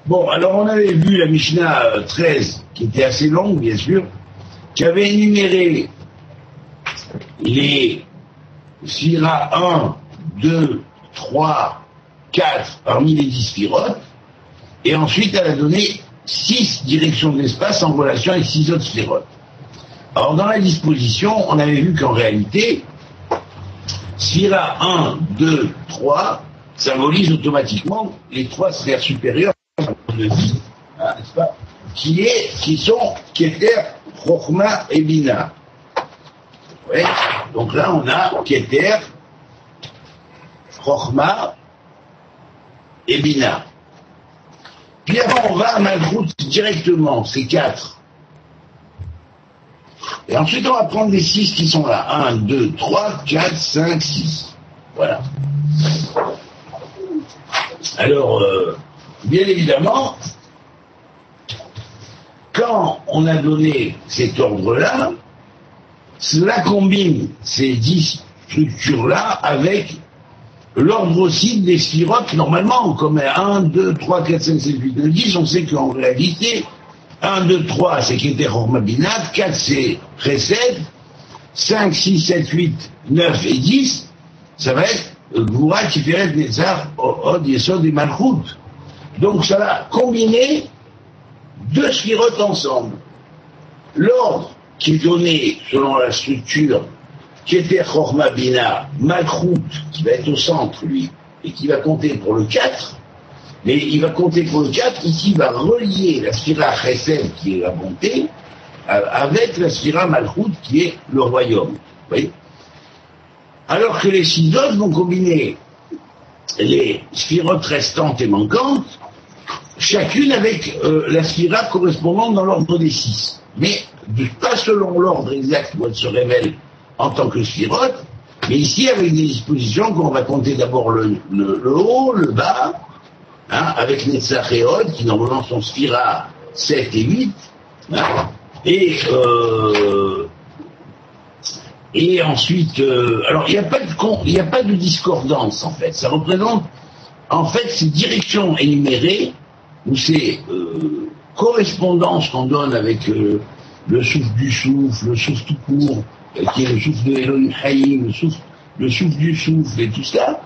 Bon, alors on avait vu la Mishnah 13, qui était assez longue, bien sûr, qui avait énuméré les Sphira 1, 2, 3, 4 parmi les 10 sphirotes, et ensuite elle a donné 6 directions de l'espace en relation avec 6 autres sphirotes. Alors dans la disposition, on avait vu qu'en réalité, Sphira 1, 2, 3 symbolise automatiquement les 3 sphères supérieures de vie, hein, n'est-ce pas, qui sont Keter, Chokhma et Bina. Ouais. Donc là, on a Keter, Chokhma et Bina. Puis avant, on va à Malchut directement, c'est 4. Et ensuite, on va prendre les 6 qui sont là. 1, 2, 3, 4, 5, 6. Voilà. Alors, bien évidemment, quand on a donné cet ordre-là, cela combine ces 10 structures-là avec l'ordre aussi des sphirotes. Normalement, comme 1, 2, 3, 4, 5, 7, 8, 9, 10, on sait qu'en réalité, 1, 2, 3, c'est Keter, Chokhma, Bina, 4, c'est Chesed, 5, 6, 7, 8, 9 et 10, ça va être Gvura, Tiferet, Netzach, Od, Yesod et Malchut. Donc ça va combiner 2 sphirotes ensemble. L'ordre qui est donné selon la structure Keter, Chokhma, Bina, Malchut, qui va être au centre, lui, et qui va compter pour le 4, mais il va compter pour le 4, ici il va relier la sphira Chesed, qui est la bonté, avec la sphira Malchut, qui est le royaume. Vous voyez ? Alors que les 6 autres vont combiner les sphirotes restantes et manquantes, chacune avec la sphira correspondante dans l'ordre des 6. Mais pas selon l'ordre exact où elle se révèle en tant que sphirote, mais ici avec des dispositions qu'on va compter d'abord le haut, le bas, hein, avec Netzach et Od, qui normalement sont sphira 7 et 8, hein, et ensuite, alors il n'y a pas de discordance en fait. Ça représente en fait ces directions énumérées ou ces correspondances qu'on donne avec le souffle du souffle, le souffle tout court, qui est le souffle de Elohim Hayim, le souffle du souffle et tout ça.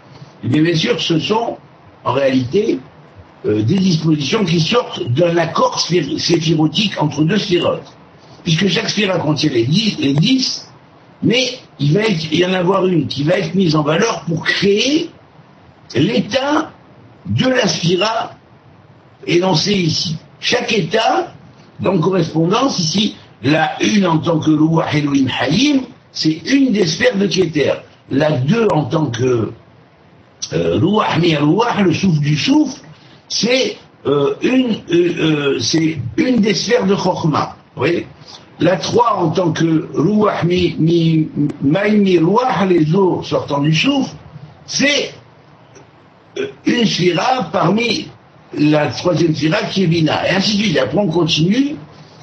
Et bien sûr, ce sont en réalité des dispositions qui sortent d'un accord séphirotique entre 2 sphirotes, puisque chaque sphira contient les 10. Mais il va y en avoir une qui va être mise en valeur pour créer l'état de la sphira énoncée ici. Chaque état, dans correspondance, ici, la 1 en tant que Ruach Elohim Hayim, c'est une des sphères de Keter. La 2 en tant que Ruach Mi Ruach, le souffle du souffle, c'est une des sphères de Chokhma. Vous voyez ? La 3 en tant que Ruach Mi Ruach, les eaux sortant du souffle, c'est une sphira parmi la 3e sphira qui est Bina. Et ainsi de suite. Après on continue,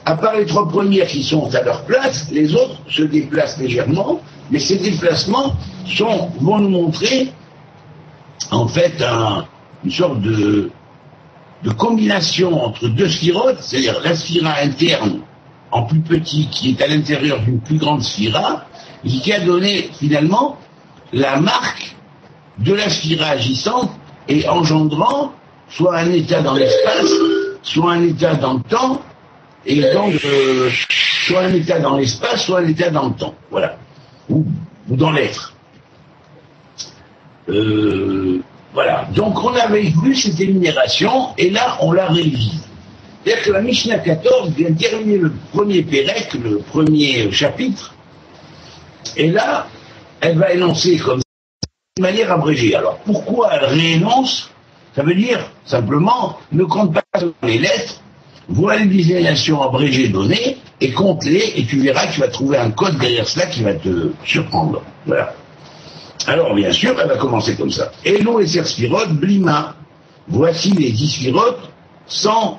à part les 3 premières qui sont à leur place, les autres se déplacent légèrement, mais ces déplacements vont nous montrer en fait une sorte de combination entre 2 sphirotes, c'est-à-dire la sphira interne en plus petit, qui est à l'intérieur d'une plus grande sphira, et qui a donné finalement la marque de la sphira agissante et engendrant soit un état dans l'espace, soit un état dans le temps, et donc soit un état dans l'espace, soit un état dans le temps, voilà, ou dans l'être. Voilà, donc on avait vu cette énumération, et là on la révise. C'est-à-dire que la Mishnah 14 vient terminer le premier Pérec, le premier chapitre, et là, elle va énoncer comme ça, de manière abrégée. Alors pourquoi elle réénonce ? Ça veut dire simplement, ne compte pas sur les lettres, vois les désignations abrégées données, et compte-les, et tu verras que tu vas trouver un code derrière cela qui va te surprendre. Voilà. Alors bien sûr, elle va commencer comme ça. Elo et Sphiroth, Blima. Voici les 10 sphirotes sans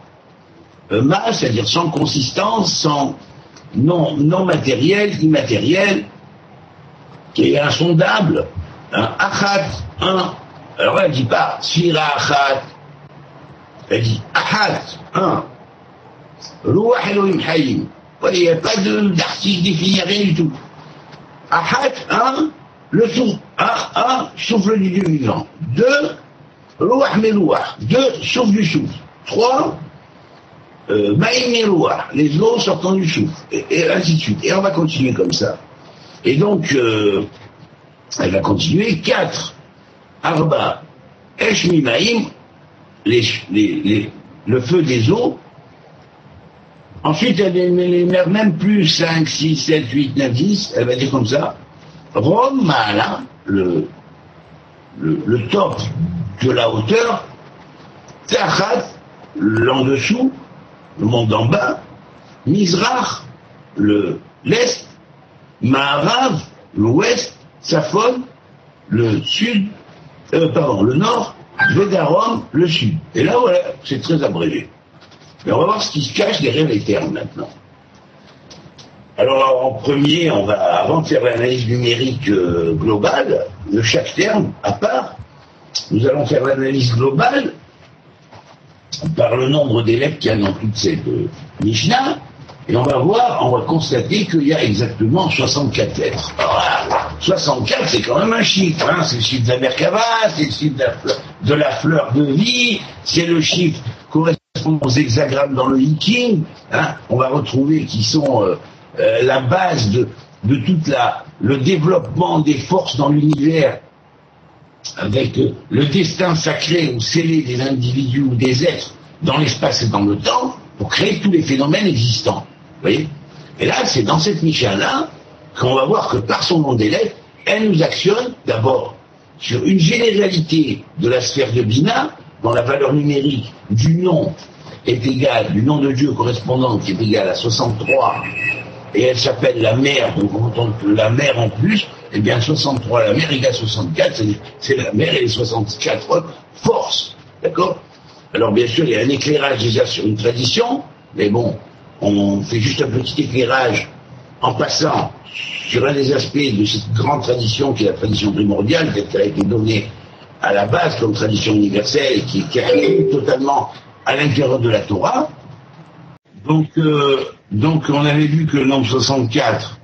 masse, c'est-à-dire sans consistance, sans non matériel, immatériel, qui est insondable. Achat, un. Alors là, elle ne dit pas Sphira Achat, Elle dit Ahad, un. Ruach Elohim Hayim. Il n'y a pas d'article défini, rien du tout. Ahad, un. Le souffle, un, souffle du Dieu vivant. Deux, Ruach Meruach. Deux, souffle du souffle. Trois, Maïm Meruach. Les eaux sortant du souffle. Et ainsi de suite. Et on va continuer comme ça. Et donc, elle va continuer. Quatre, Arba, Esh Mimaïm. Le feu des eaux. Ensuite, elle énumère même plus 5, 6, 7, 8, 9, 10. Elle va dire comme ça. Rome, Maala, le top de la hauteur. Tachat, l'en dessous, le monde d'en bas. Mizrach, l'est. Maarav, l'ouest. Safon, le sud. Le nord. Vedarom, le sud. Et là, voilà, c'est très abrégé. Mais on va voir ce qui se cache derrière les termes maintenant. Alors, en premier, avant de faire l'analyse numérique globale de chaque terme à part, nous allons faire l'analyse globale par le nombre d'élèves qu'il y a dans toute cette Mishnah, et on va constater qu'il y a exactement 64 lettres. Alors, 64, c'est quand même un chiffre, hein. C'est le chiffre de la Merkava, c'est le chiffre de la fleur de vie, c'est le chiffre correspondant aux hexagrammes dans le Viking, hein. On va retrouver qui sont la base de tout le développement des forces dans l'univers, avec le destin sacré ou scellé des individus ou des êtres dans l'espace et dans le temps, pour créer tous les phénomènes existants. Vous voyez ? Et là, c'est dans cette Mishnah-là qu'on va voir que par son nom d'élève, elle nous actionne d'abord sur une généralité de la sphère de Bina, dont la valeur numérique du nom est égale, du nom de Dieu correspondant qui est égal à 63, et elle s'appelle la mère, donc on entend la mère en plus, et bien 63, la mère égale 64, c'est la mère et les 64 forces, d'accord ? Alors bien sûr, il y a un éclairage déjà sur une tradition, mais bon, on fait juste un petit éclairage en passant sur un des aspects de cette grande tradition qui est la tradition primordiale, telle qu'elle a été donnée à la base comme tradition universelle et qui est totalement à l'intérieur de la Torah. Donc on avait vu que le nombre 64,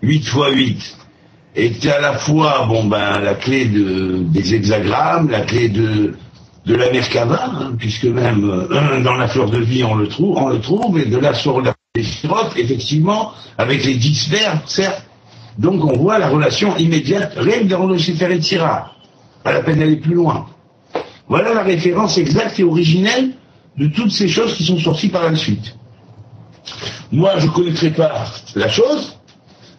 8 fois 8, était à la fois la clé des hexagrammes, la clé de la Merkava, hein, puisque même dans la fleur de vie on le trouve, et de là sur la Sirot, effectivement, avec les 10 sphères, certes. Donc on voit la relation immédiate, rien que dans le Sefer Yetzira, pas la peine d'aller plus loin. Voilà la référence exacte et originelle de toutes ces choses qui sont sorties par la suite. Moi, je ne connaîtrai pas la chose,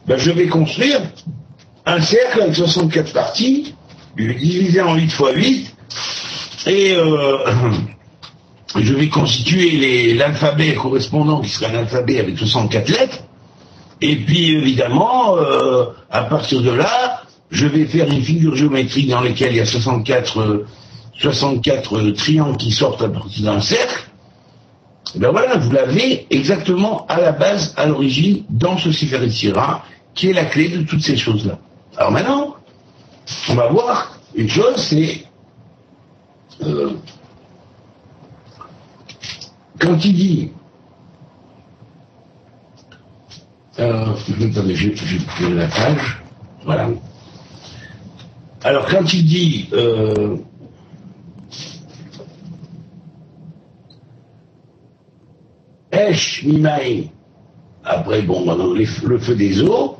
je vais construire un cercle avec 64 parties, divisé en 8 fois 8, et je vais constituer l'alphabet correspondant, qui serait un alphabet avec 64 lettres, et puis évidemment, à partir de là, je vais faire une figure géométrique dans laquelle il y a 64 triangles qui sortent à partir d'un cercle. Et bien voilà, vous l'avez exactement à la base, à l'origine, dans ce Sefer Yetzira, qui est la clé de toutes ces choses-là. Alors maintenant, on va voir une chose, c'est quand il dit attendez, j'ai pris la page, voilà. Alors quand il dit Esh Mimaï, après le feu des eaux,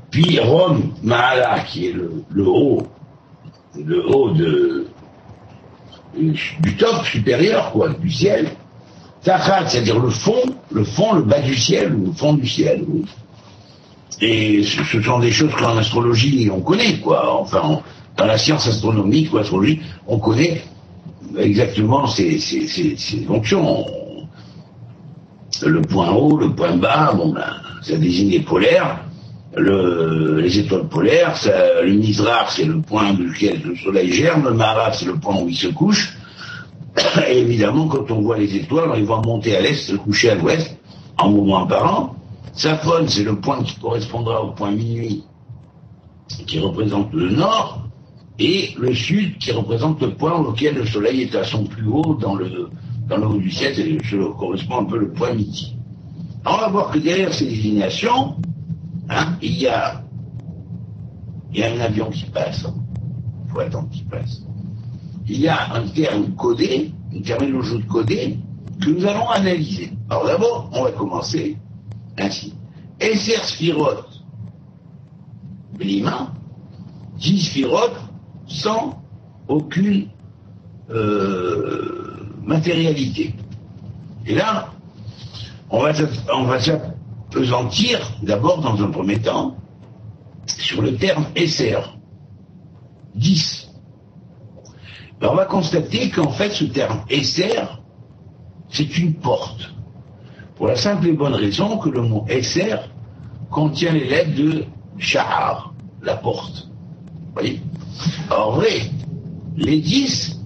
puis Rome Maala, qui est le haut du top supérieur, quoi, du ciel. Tachat, c'est-à-dire le fond, le bas du ciel, ou le fond du ciel, oui. Et ce sont des choses qu'en astrologie on connaît, quoi. Enfin, dans la science astronomique ou astrologie, on connaît exactement ces fonctions. Le point haut, le point bas, ça désigne les polaires, les étoiles polaires, le Mizrach, c'est le point duquel le soleil germe, le Maarav, c'est le point où il se couche. Et évidemment, quand on voit les étoiles, on les voit monter à l'est, se coucher à l'ouest, en mouvement apparent. Safon, c'est le point qui correspondra au point minuit, qui représente le nord. et le sud qui représente le point auquel le soleil est à son plus haut dans le haut du ciel, et ça correspond un peu le point midi. Alors on va voir que derrière ces désignations, il y a un avion qui passe, il faut attendre qu'il passe. Il y a un terme codé, une terminologie codée, que nous allons analyser. Alors d'abord, on va commencer ainsi. Esser Sphirot Blima, 10 Sphirot sans aucune matérialité. Et là, on va s'appesantir d'abord, dans un premier temps, sur le terme Esser, 10. Alors on va constater qu'en fait, ce terme Esser, c'est une porte. Pour la simple et bonne raison que le mot Esser contient les lettres de Shahar, la porte. Vous voyez ? En vrai, les 10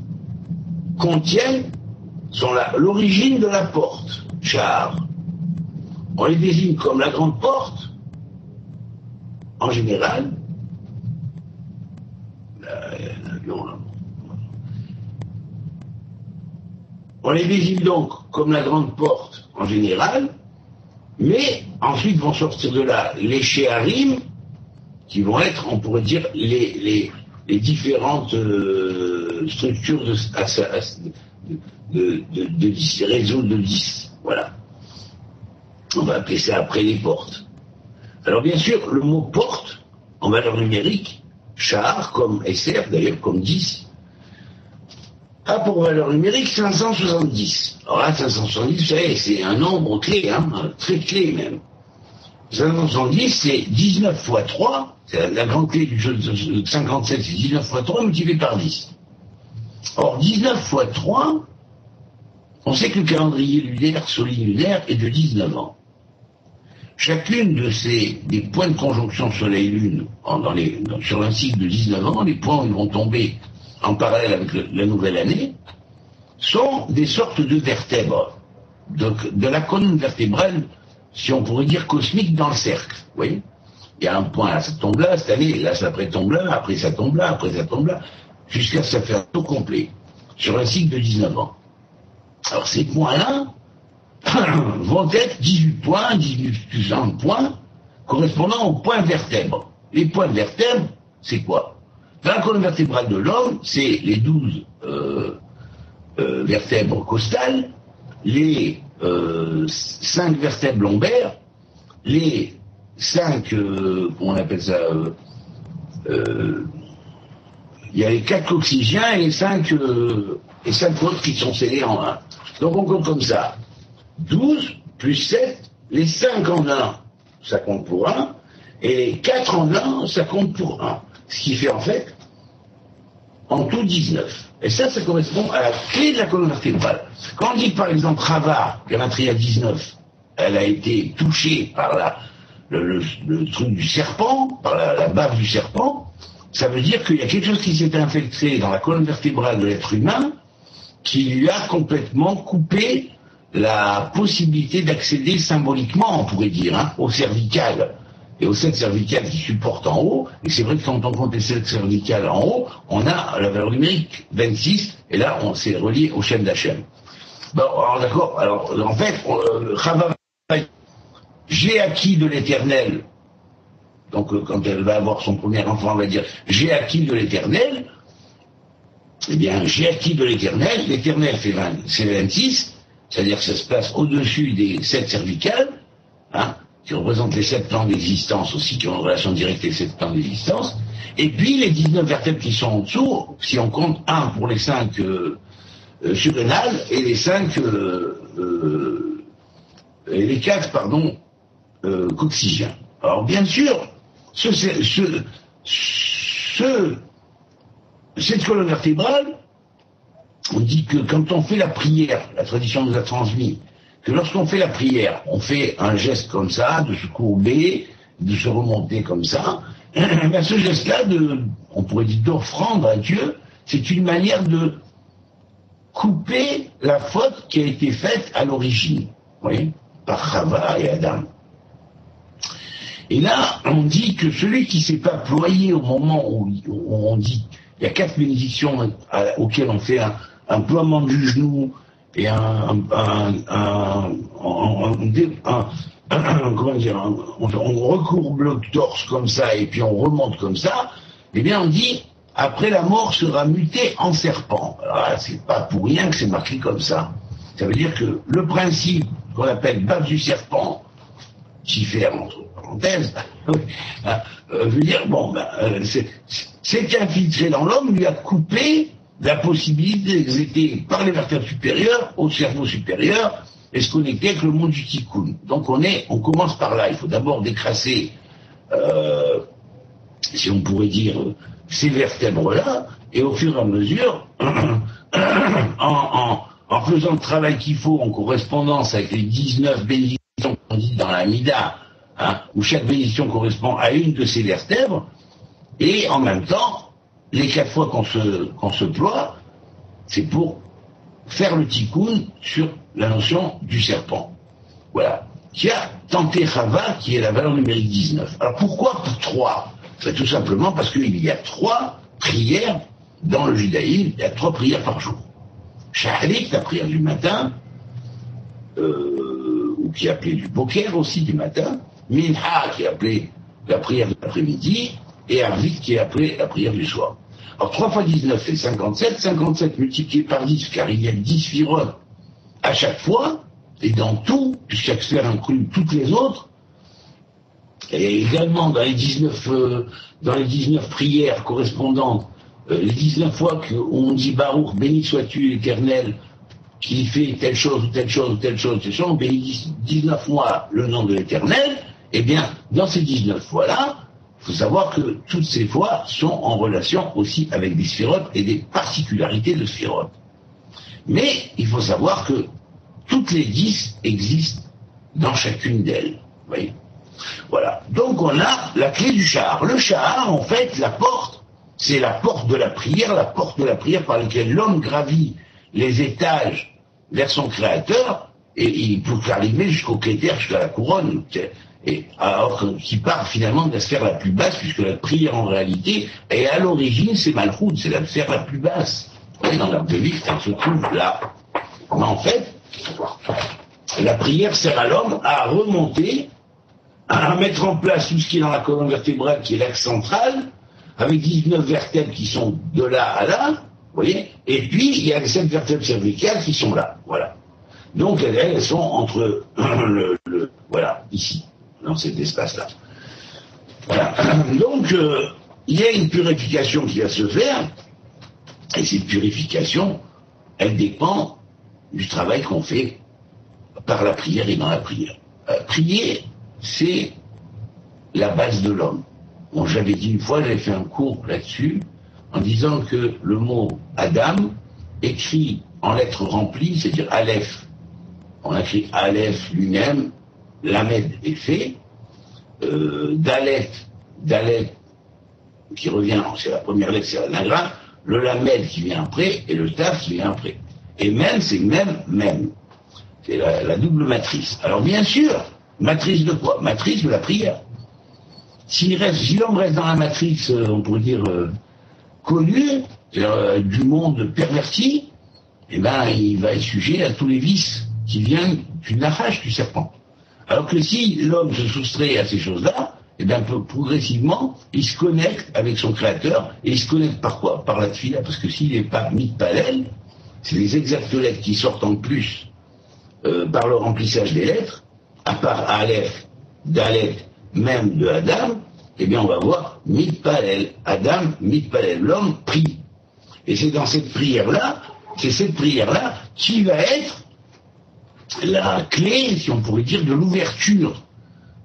sont l'origine de la porte, Shahar. On les désigne comme la grande porte, en général. On les désigne donc comme la grande porte en général, mais ensuite vont sortir de là les Sheharim, qui vont être, on pourrait dire, les différentes structures de réseaux de 10. Voilà. On va appeler ça après les portes. Alors bien sûr, le mot porte, en valeur numérique, Shahar, comme SR, d'ailleurs comme 10, a pour valeur numérique 570. Alors là, 570, vous savez, c'est un nombre clé, très clé même. 570, c'est 19 fois 3, c'est la grande clé du jeu de 57, c'est 19 fois 3 multiplié par 10. Or, 19 fois 3, on sait que le calendrier lunaire, solilunaire, est de 19 ans. Chacune des points de conjonction Soleil-Lune sur un cycle de 19 ans, les points où ils vont tomber en parallèle avec la nouvelle année, sont des sortes de vertèbres, donc de la colonne vertébrale, si on pourrait dire cosmique, dans le cercle. Vous voyez ? Il y a un point, là ça tombe là, cette année, là ça tombe là, après ça tombe là, après ça tombe là, jusqu'à ce que ça fait un tour complet, sur un cycle de 19 ans. Alors ces points-là vont être 18 points, 18 plus 1 points, correspondant aux points vertèbres. Les points vertèbres, c'est quoi ? Dans la colonne vertébrale de l'homme, c'est les 12 vertèbres costales, les 5 vertèbres lombaires, les 5, comment on appelle ça, il y a les 4 coccygiens et les 5 autres qui sont scellés en 1. Donc on compte comme ça. 12 plus 7, les 5 en 1, ça compte pour 1, et les 4 en 1, ça compte pour 1. Ce qui fait en fait, en tout 19. Et ça correspond à la clé de la colonne vertébrale. Quand on dit par exemple Rava, Gematria 19, elle a été touchée par le truc du serpent, par la bave du serpent, ça veut dire qu'il y a quelque chose qui s'est infiltré dans la colonne vertébrale de l'être humain qui lui a complètement coupé la possibilité d'accéder symboliquement, on pourrait dire, au cervical et aux 7 cervicales qui supportent en haut. Et c'est vrai que quand on compte les 7 cervicales en haut, on a la valeur numérique 26, et là on s'est relié au Shem d'Hachem. Bon, alors d'accord, alors en fait, j'ai acquis de l'éternel, donc quand elle va avoir son premier enfant, on va dire j'ai acquis de l'éternel. Eh bien, j'ai acquis de l'éternel, c'est 26, c'est-à-dire que ça se place au-dessus des 7 cervicales, qui représentent les 7 plans d'existence aussi, qui ont une relation directe avec les 7 plans d'existence, et puis les 19 vertèbres qui sont en dessous, si on compte 1 pour les 5 surrénales, et les 5, et les 4, coccygiens. Alors bien sûr, cette colonne vertébrale, on dit que quand on fait la prière, la tradition nous a transmis, que lorsqu'on fait la prière, on fait un geste comme ça, de se courber, de se remonter comme ça, ben ce geste-là, on pourrait dire d'offrande à Dieu, c'est une manière de couper la faute qui a été faite à l'origine, vous voyez, par Chava et Adam. Et là, on dit que celui qui ne s'est pas ployé au moment où on dit il y a 4 bénédictions auxquelles on fait un ploiement du genou et comment dire, on recourbe le torse comme ça et puis on remonte comme ça, eh bien on dit après la mort sera muté en serpent. Alors c'est pas pour rien que c'est marqué comme ça. Ça veut dire que le principe qu'on appelle bave du serpent, qui fait entre parenthèses, veut dire bon, c'est infiltré dans l'homme, lui a coupé la possibilité d'exécuter par les vertèbres supérieures au cerveau supérieur et se connecter avec le monde du tikkun. Donc on commence par là. Il faut d'abord décrasser, si on pourrait dire, ces vertèbres-là, et au fur et à mesure, en faisant le travail qu'il faut en correspondance avec les 19 bénédictions qu'on dit dans la Mida, où chaque bénédiction correspond à une de ces vertèbres, et en même temps, les 4 fois qu'on se ploie, c'est pour faire le tikkun sur la notion du serpent. Voilà. Qui a tenté Chava, qui est la valeur numérique 19. Alors pourquoi 3 ? C'est tout simplement parce qu'il y a 3 prières dans le judaïsme, il y a 3 prières par jour. Shaharit, la prière du matin, ou qui est appelée du boker aussi du matin, Minha, qui est appelée la prière de l'après-midi, et Arvit, qui est appelée la prière du soir. Alors 3 fois 19 fait 57, 57 multiplié par 10, car il y a 10 sphirot à chaque fois, et dans tout, puisque chaque sphère inclut toutes les autres, et également dans les 19 prières correspondantes, les 19 fois qu'on dit Baruch, béni sois-tu l'Éternel, qui fait telle chose, ou telle chose, ou telle chose, telle chose, on bénit 19 fois le nom de l'Éternel, eh bien, dans ces 19 fois-là, il faut savoir que toutes ces fois sont en relation aussi avec des sphirotes et des particularités de sphirotes. Mais il faut savoir que toutes les 10 existent dans chacune d'elles. Vous voyez ? Voilà. Donc on a la clé du Shahar. Le Shahar, en fait, la porte, c'est la porte de la prière par laquelle l'homme gravit les étages vers son créateur, et il peut arriver jusqu'au Kéter, jusqu'à la couronne. Et alors qui part finalement de la sphère la plus basse, puisque la prière en réalité est à l'origine, c'est Malchoud, c'est la sphère la plus basse. Et dans l'art de vivre, elle se trouve là. Mais en fait, la prière sert à l'homme à remonter, à mettre en place tout ce qui est dans la colonne vertébrale, qui est l'axe central, avec 19 vertèbres qui sont de là à là, vous voyez, et puis il y a les 7 vertèbres cervicales qui sont là, voilà. Donc elles sont entre voilà, ici, dans cet espace-là. Voilà. Donc il y a une purification qui va se faire, et cette purification, elle dépend du travail qu'on fait par la prière et dans la prière. Prier, c'est la base de l'homme. Bon, j'avais dit une fois, j'avais fait un cours là-dessus, en disant que le mot Adam, écrit en lettres remplies, c'est-à-dire Aleph, on a écrit Aleph lui-même, Lamed est fait, Dalet, qui revient, c'est la première lettre, c'est l'anagramme, le Lamed qui vient après, et le Taf qui vient après. Et même, c'est même. C'est la double matrice. Alors bien sûr, matrice de quoi ? Matrice de la prière. Si l'homme reste dans la matrice, on pourrait dire, connue, du monde perverti, eh ben, il va être sujet à tous les vices qui viennent du nachash, du serpent. Alors que si l'homme se soustrait à ces choses-là, eh bien, progressivement, il se connecte avec son créateur, et il se connecte par quoi ? Par la tfila, parce que s'il n'est pas mitpalel, c'est les exactes lettres qui sortent en plus par le remplissage des lettres, à part Aleph, Dalet, même de Adam, eh bien on va voir mitpalel, Adam, mitpalel, l'homme prie. Et c'est dans cette prière-là, qui va être la clé, si on pourrait dire, de l'ouverture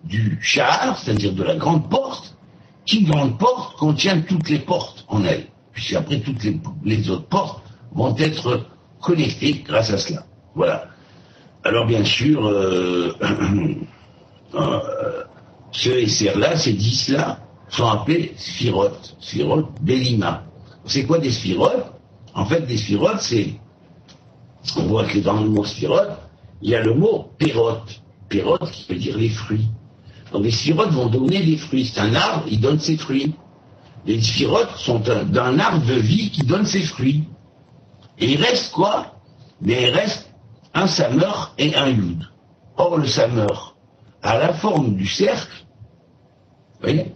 du Shahar, c'est-à-dire de la grande porte, qui grande porte contient toutes les portes en elle, puisqu'après toutes les autres portes vont être connectées grâce à cela. Voilà. Alors bien sûr, ces SR-là, ces 10-là, sont appelés sphirotes, Belima. C'est quoi des sphirotes ? En fait, des sphirotes, c'est, on voit que dans le mot sphirote, il y a le mot pérote qui veut dire les fruits. Donc les sphirotes vont donner des fruits. C'est un arbre, il donne ses fruits. les sphirotes sont d'un arbre de vie qui donne ses fruits. Et il reste quoi? Mais il reste un samer et un yud. Or, le samer a la forme du cercle, vous voyez,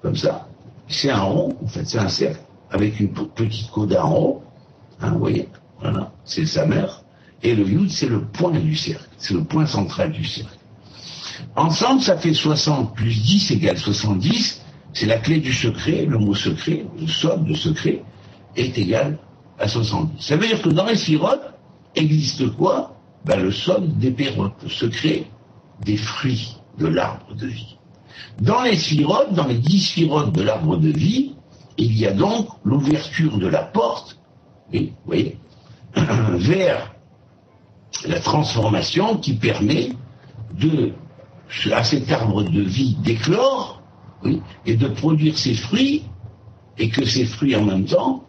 comme ça. C'est un rond, en fait, c'est un cercle, avec une petite coda en haut, hein, vous voyez, voilà, c'est le samer. Et le yud, c'est le point du cercle, c'est le point central du cercle. Ensemble, ça fait 60 plus 10 égale 70, c'est la clé du secret, le mot secret, le sod de secret, est égal à 70. Ça veut dire que dans les sphirotes, existe quoi? Ben, le sod des pérotes, le secret des fruits de l'arbre de vie. Dans les sphirotes, dans les 10 sphirotes de l'arbre de vie, il y a donc l'ouverture de la porte, et, vous voyez, vers la transformation qui permet à cet arbre de vie d'éclore, oui, et de produire ses fruits, et que ces fruits en même temps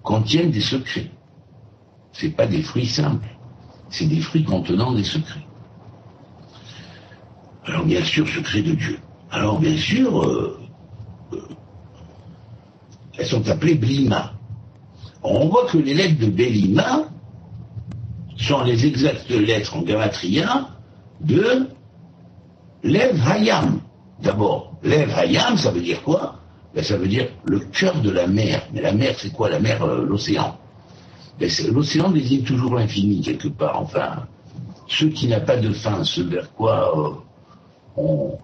contiennent des secrets. C'est pas des fruits simples, c'est des fruits contenant des secrets. Alors bien sûr, secret de Dieu. Alors bien sûr, elles sont appelées Blima. On voit que les lettres de Belima sont les exactes lettres en gamatria de Lev Hayam. D'abord, Lev Hayam, ça veut dire quoi? Ben, ça veut dire le cœur de la mer. Mais la mer, c'est quoi? La mer, l'océan. Ben, l'océan désigne toujours l'infini, quelque part. Enfin, ce qui n'a pas de fin, ce vers quoi donc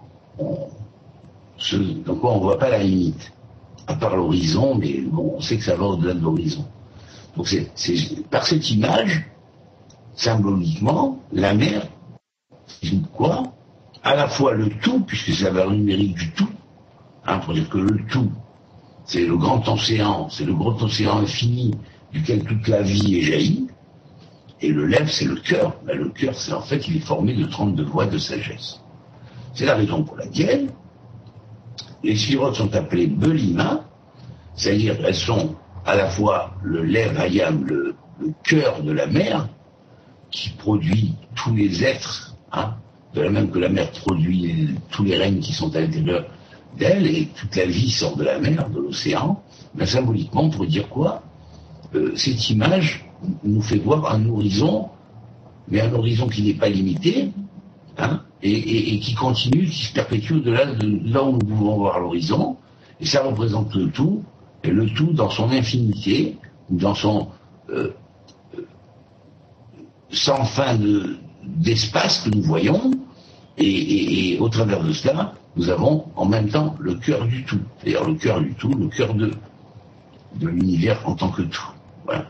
on voit pas la limite, à part l'horizon, mais bon, on sait que ça va au-delà de l'horizon. Donc c'est par cette image, symboliquement, la mer, c'est quoi? À la fois le tout, puisque c'est la valeur numérique du tout, hein, pour dire que le tout, c'est le grand océan, c'est le grand océan infini duquel toute la vie est jaillie, et le lève, c'est le cœur. Ben, le cœur, c'est en fait, il est formé de 32 voies de sagesse. C'est la raison pour laquelle les sphirotes sont appelées Belima, c'est-à-dire elles sont à la fois le Lev Hayam, le cœur de la mer, qui produit tous les êtres, hein, de la même que la mer produit tous les règnes qui sont à l'intérieur d'elle, et toute la vie sort de la mer, de l'océan. Mais symboliquement, on pourrait dire quoi? Cette image nous fait voir un horizon, mais un horizon qui n'est pas limité, hein, et qui continue, qui se perpétue au-delà de là où nous pouvons voir l'horizon, et ça représente le tout, et le tout dans son infinité, dans son sans fin d'espace que nous voyons, et au travers de cela, nous avons en même temps le cœur du tout, c'est-à-dire le cœur du tout, le cœur de l'univers en tant que tout. Voilà.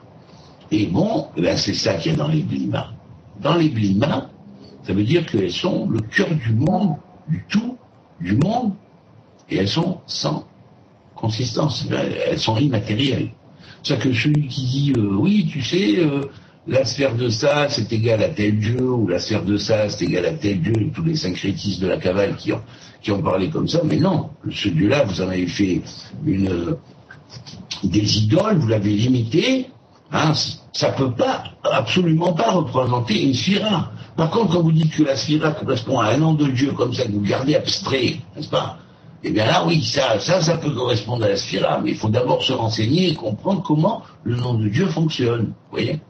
Et bon, ben c'est ça qu'il y a dans les Blima. Dans les Blima, ça veut dire qu'elles sont le cœur du monde, du tout, du monde, et elles sont sans consistance, elles sont immatérielles. C'est ça que celui qui dit, oui, tu sais, la sphère de ça, c'est égal à tel dieu, ou la sphère de ça, c'est égal à tel dieu, et tous les syncrétistes de la Kabbale qui ont parlé comme ça, mais non, ce dieu-là, vous en avez fait des idoles, vous l'avez limité, hein, ça peut pas, absolument pas représenter une sphira. Par contre, quand vous dites que la sphira correspond à un nom de Dieu comme ça, que vous gardez abstrait, n'est-ce pas? Eh bien là, oui, ça peut correspondre à la sphira, mais il faut d'abord se renseigner et comprendre comment le nom de Dieu fonctionne, vous voyez?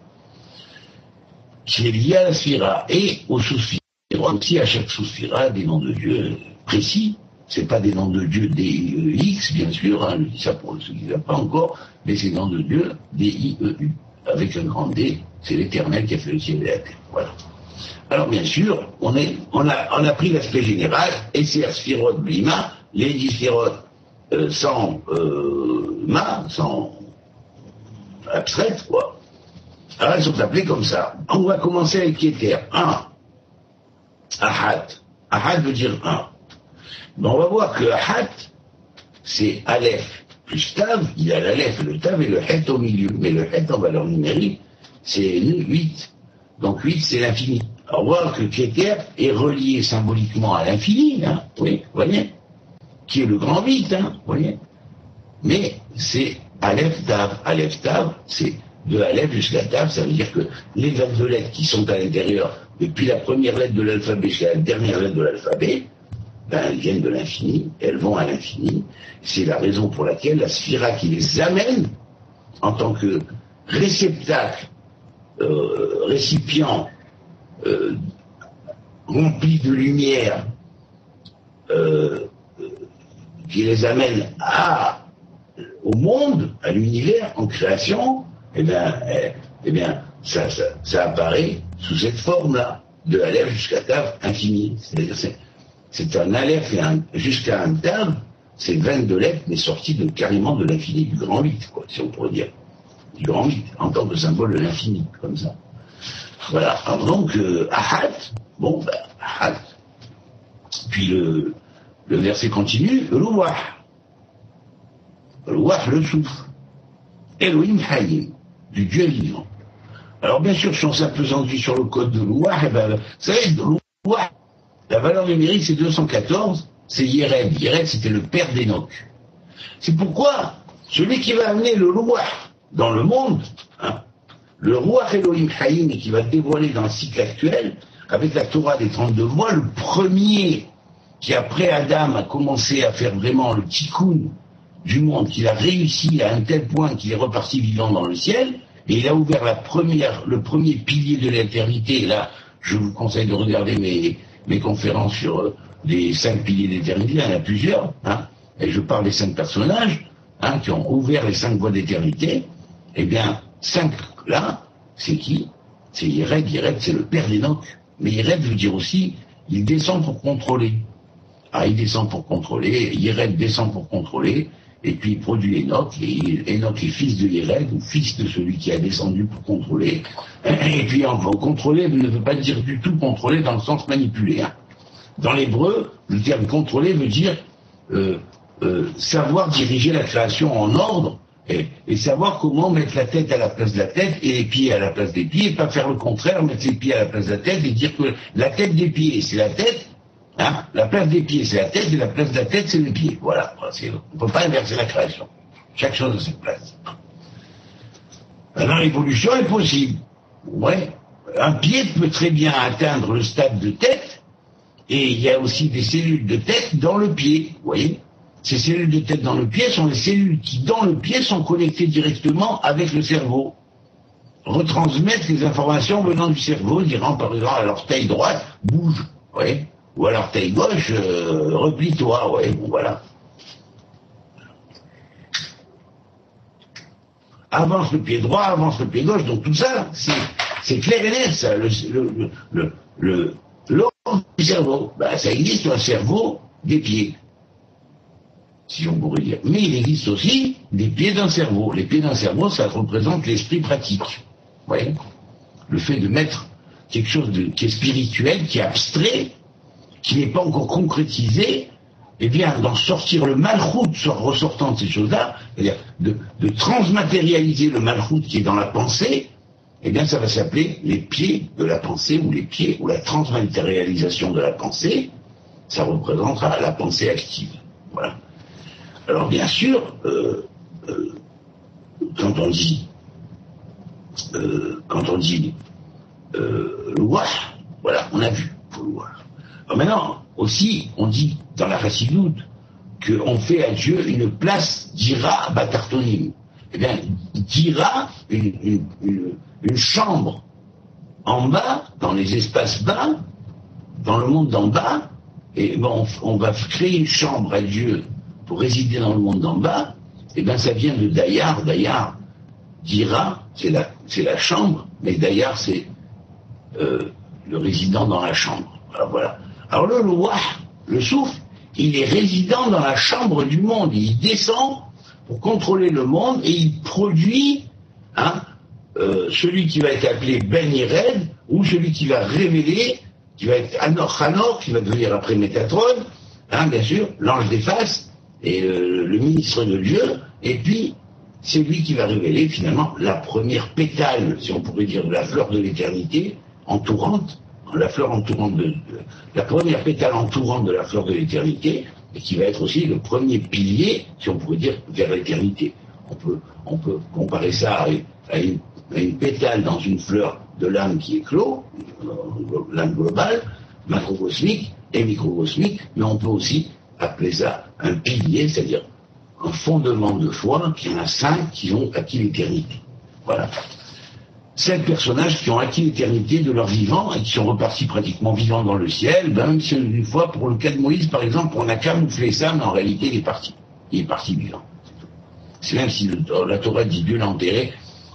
Qui est lié à la sphira et aux sous-sphiras. Aussi, à chaque sous-sphira, des noms de Dieu précis. C'est pas des noms de Dieu des X, bien sûr, hein, je dis ça pour ceux qui ne savent pas encore, mais c'est des noms de Dieu des I-E-U, avec un grand D, c'est l'Éternel qui a fait le ciel et la terre. Voilà. Alors bien sûr, on a pris l'aspect général, et c'est la sphirote Blima, les 10 sphirotes sans abstraites, quoi. Alors elles sont appelées comme ça. On va commencer avec Keter. 1. Ahad. Ahad veut dire 1. Ben, on va voir que Ahad, c'est Aleph plus Tav, il y a l'Aleph, le Tav et le Het au milieu. Mais le Het en valeur numérique, c'est 8. Donc 8, c'est l'infini. Alors on voit que Keter est relié symboliquement à l'infini, hein, oui, vous voyez, qui est le grand 8, hein, vous voyez. Mais c'est Aleph Tav. Aleph Tav, c'est de Aleph jusqu'à Tav, ça veut dire que les 22 lettres qui sont à l'intérieur, depuis la première lettre de l'alphabet jusqu'à la dernière lettre de l'alphabet, ben, elles viennent de l'infini, elles vont à l'infini. C'est la raison pour laquelle la sphira qui les amène en tant que réceptacle, récipient rempli de lumière, qui les amène au monde, à l'univers, en création, eh bien, ça apparaît sous cette forme-là, de Aleph jusqu'à Tav infini. C'est-à-dire, c'est un Aleph jusqu'à un Tav, c'est 22 lettres, mais sorties carrément de l'infini, du grand 8, quoi, si on pourrait dire. Du grand 8, en tant que symbole de l'infini, comme ça. Voilà. Alors donc, Ahad, bon, ben, Ahad. Puis le verset continue, Ruwah. Ruwah, le souffle. Elohim Hayim, du Dieu vivant. Alors bien sûr, si on s'appesantit sur le code de Ruwah, eh ben, vous savez, Ruwah, la valeur numérique c'est 214, c'est Yered. Yered, c'était le père d'Enoch. C'est pourquoi celui qui va amener le Ruwah dans le monde, hein, le Ruach Elohim Hayim, et qui va dévoiler dans le cycle actuel, avec la Torah des 32 mois, le premier qui, après Adam, a commencé à faire vraiment le tikkun du monde, qu'il a réussi à un tel point qu'il est reparti vivant dans le ciel, et il a ouvert le premier pilier de l'éternité. Là, je vous conseille de regarder mes conférences sur les 5 piliers d'éternité, il y en a plusieurs, hein, et je parle des 5 personnages, hein, qui ont ouvert les 5 voies d'éternité. Eh bien, 5 là, c'est qui? C'est Yered. Yered, c'est le père d'Enoch. Mais Yered veut dire aussi, il descend pour contrôler. Ah, il descend pour contrôler, Yered descend pour contrôler, et puis il produit Enoch, et Enoch est fils de Yered, ou fils de celui qui a descendu pour contrôler. Et puis, contrôler ne veut pas dire du tout contrôler dans le sens manipulé. Hein. Dans l'hébreu, le terme contrôler veut dire savoir diriger la création en ordre, et savoir comment mettre la tête à la place de la tête et les pieds à la place des pieds, et pas faire le contraire, mettre les pieds à la place de la tête et dire que la tête des pieds c'est la tête, hein, la place des pieds c'est la tête et la place de la tête c'est les pieds. Voilà, on ne peut pas inverser la création. Chaque chose a sa place. Alors l'évolution est possible. Ouais. Un pied peut très bien atteindre le stade de tête, et il y a aussi des cellules de tête dans le pied, vous voyez. Ces cellules de tête dans le pied sont les cellules qui, dans le pied, sont connectées directement avec le cerveau. Retransmettent les informations venant du cerveau, dirant par exemple à l'orteil droite, bouge, ouais, ou à l'orteil gauche, replie-toi, ouais, bon, voilà. Avance le pied droit, avance le pied gauche, donc tout ça, c'est clair et net, ça, l'ordre du cerveau. Ben, ça existe un cerveau des pieds, si on pourrait dire. Mais il existe aussi des pieds d'un cerveau. Les pieds d'un cerveau, ça représente l'esprit pratique. Vous voyez ? Le fait de mettre quelque chose qui est spirituel, qui est abstrait, qui n'est pas encore concrétisé, eh bien, d'en sortir le malchout ressortant de ces choses-là, c'est-à-dire de transmatérialiser le malchout qui est dans la pensée, eh bien, ça va s'appeler les pieds de la pensée, ou les pieds, ou la transmatérialisation de la pensée. Ça représentera la pensée active. Voilà. Alors bien sûr, quand on dit Louah, voilà, on a vu pour Louah. Alors maintenant, aussi, on dit dans la Chassidoute qu'on fait à Dieu une place d'Ira Batartonim. Eh bien, d'Ira, une chambre en bas, dans les espaces bas, dans le monde d'en bas, et bon, on va créer une chambre à Dieu pour résider dans le monde d'en bas, et bien ça vient de Dayar. Dayar, Dira, c'est la chambre, mais Dayar, c'est le résident dans la chambre. Alors voilà. Alors le Louah, le souffle, il est résident dans la chambre du monde. Il descend pour contrôler le monde et il produit celui qui va être appelé Ben Yered, ou celui qui va révéler, qui va être Anor Hanor, qui va devenir après Métatron, bien sûr, l'ange des faces, et le ministre de Dieu, et puis c'est lui qui va révéler finalement la première pétale, si on pourrait dire, de la fleur de l'éternité, entourante, la fleur entourante la première pétale entourante de la fleur de l'éternité, et qui va être aussi le premier pilier, si on pourrait dire, vers l'éternité. On peut comparer ça à une pétale dans une fleur de l'âme qui est clos, l'âme globale, macrocosmique, et microcosmique, mais on peut aussi appeler ça un pilier, c'est-à-dire un fondement de foi, qu'il y en a 5 qui ont acquis l'éternité. Voilà. 5 personnages qui ont acquis l'éternité de leur vivant et qui sont repartis pratiquement vivants dans le ciel, même si une fois, pour le cas de Moïse, par exemple, on a camouflé ça, mais en réalité, il est parti. Il est parti vivant. C'est même si la Torah dit Dieu l'a enterré,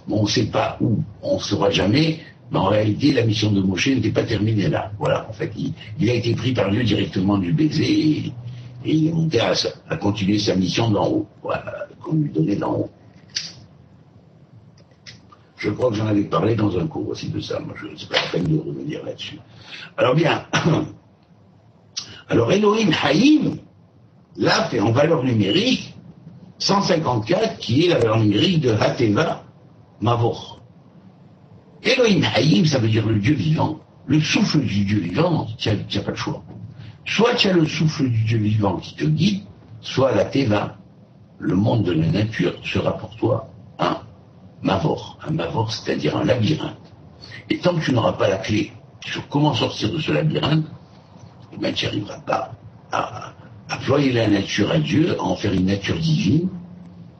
bon, on ne sait pas où, on ne saura jamais, mais en réalité, la mission de Moshe n'était pas terminée là. Voilà, en fait, il a été pris par Dieu directement du baiser et il est monté à continuer sa mission d'en haut. Voilà, qu'on lui donnait d'en haut. Je crois que j'en avais parlé dans un cours aussi de ça, moi je ne sais pas la peine de revenir là-dessus. Alors bien, alors Elohim Haïm, là fait en valeur numérique 154, qui est la valeur numérique de Hateva Mavor. Elohim Haïm, ça veut dire le Dieu vivant. Le souffle du Dieu vivant, tu n'as pas le choix. Soit tu as le souffle du Dieu vivant qui te guide, soit la Teva, le monde de la nature, sera pour toi un Mavor, c'est-à-dire un labyrinthe. Et tant que tu n'auras pas la clé sur comment sortir de ce labyrinthe, eh bien, tu n'y arriveras pas à ployer la nature à Dieu, à en faire une nature divine,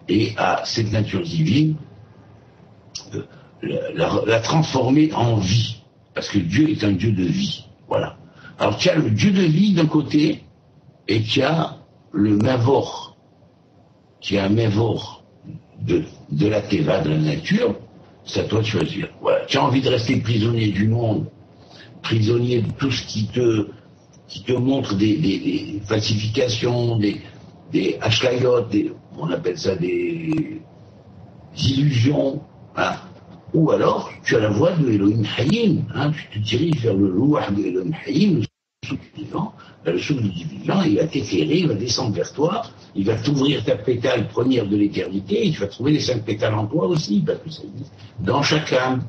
et à cette nature divine, la transformer en vie. Parce que Dieu est un Dieu de vie. Voilà. Alors tu as le Dieu de vie d'un côté, et tu as le Mavor, qui est un Mavor de la Teva, de la nature, c'est à toi de choisir. Voilà. Tu as envie de rester prisonnier du monde, prisonnier de tout ce qui te montre des falsifications, des ashlayot, on appelle ça des illusions, hein. Ou alors, tu as la voix de Elohim Hayim, hein, tu te diriges vers le louah de Elohim Hayim, le souffle du vivant. Le souffle du vivant, il va t'éclairer, il va descendre vers toi, il va t'ouvrir ta pétale première de l'éternité, et tu vas trouver les 5 pétales en toi aussi, parce que ça existe dans chaque âme.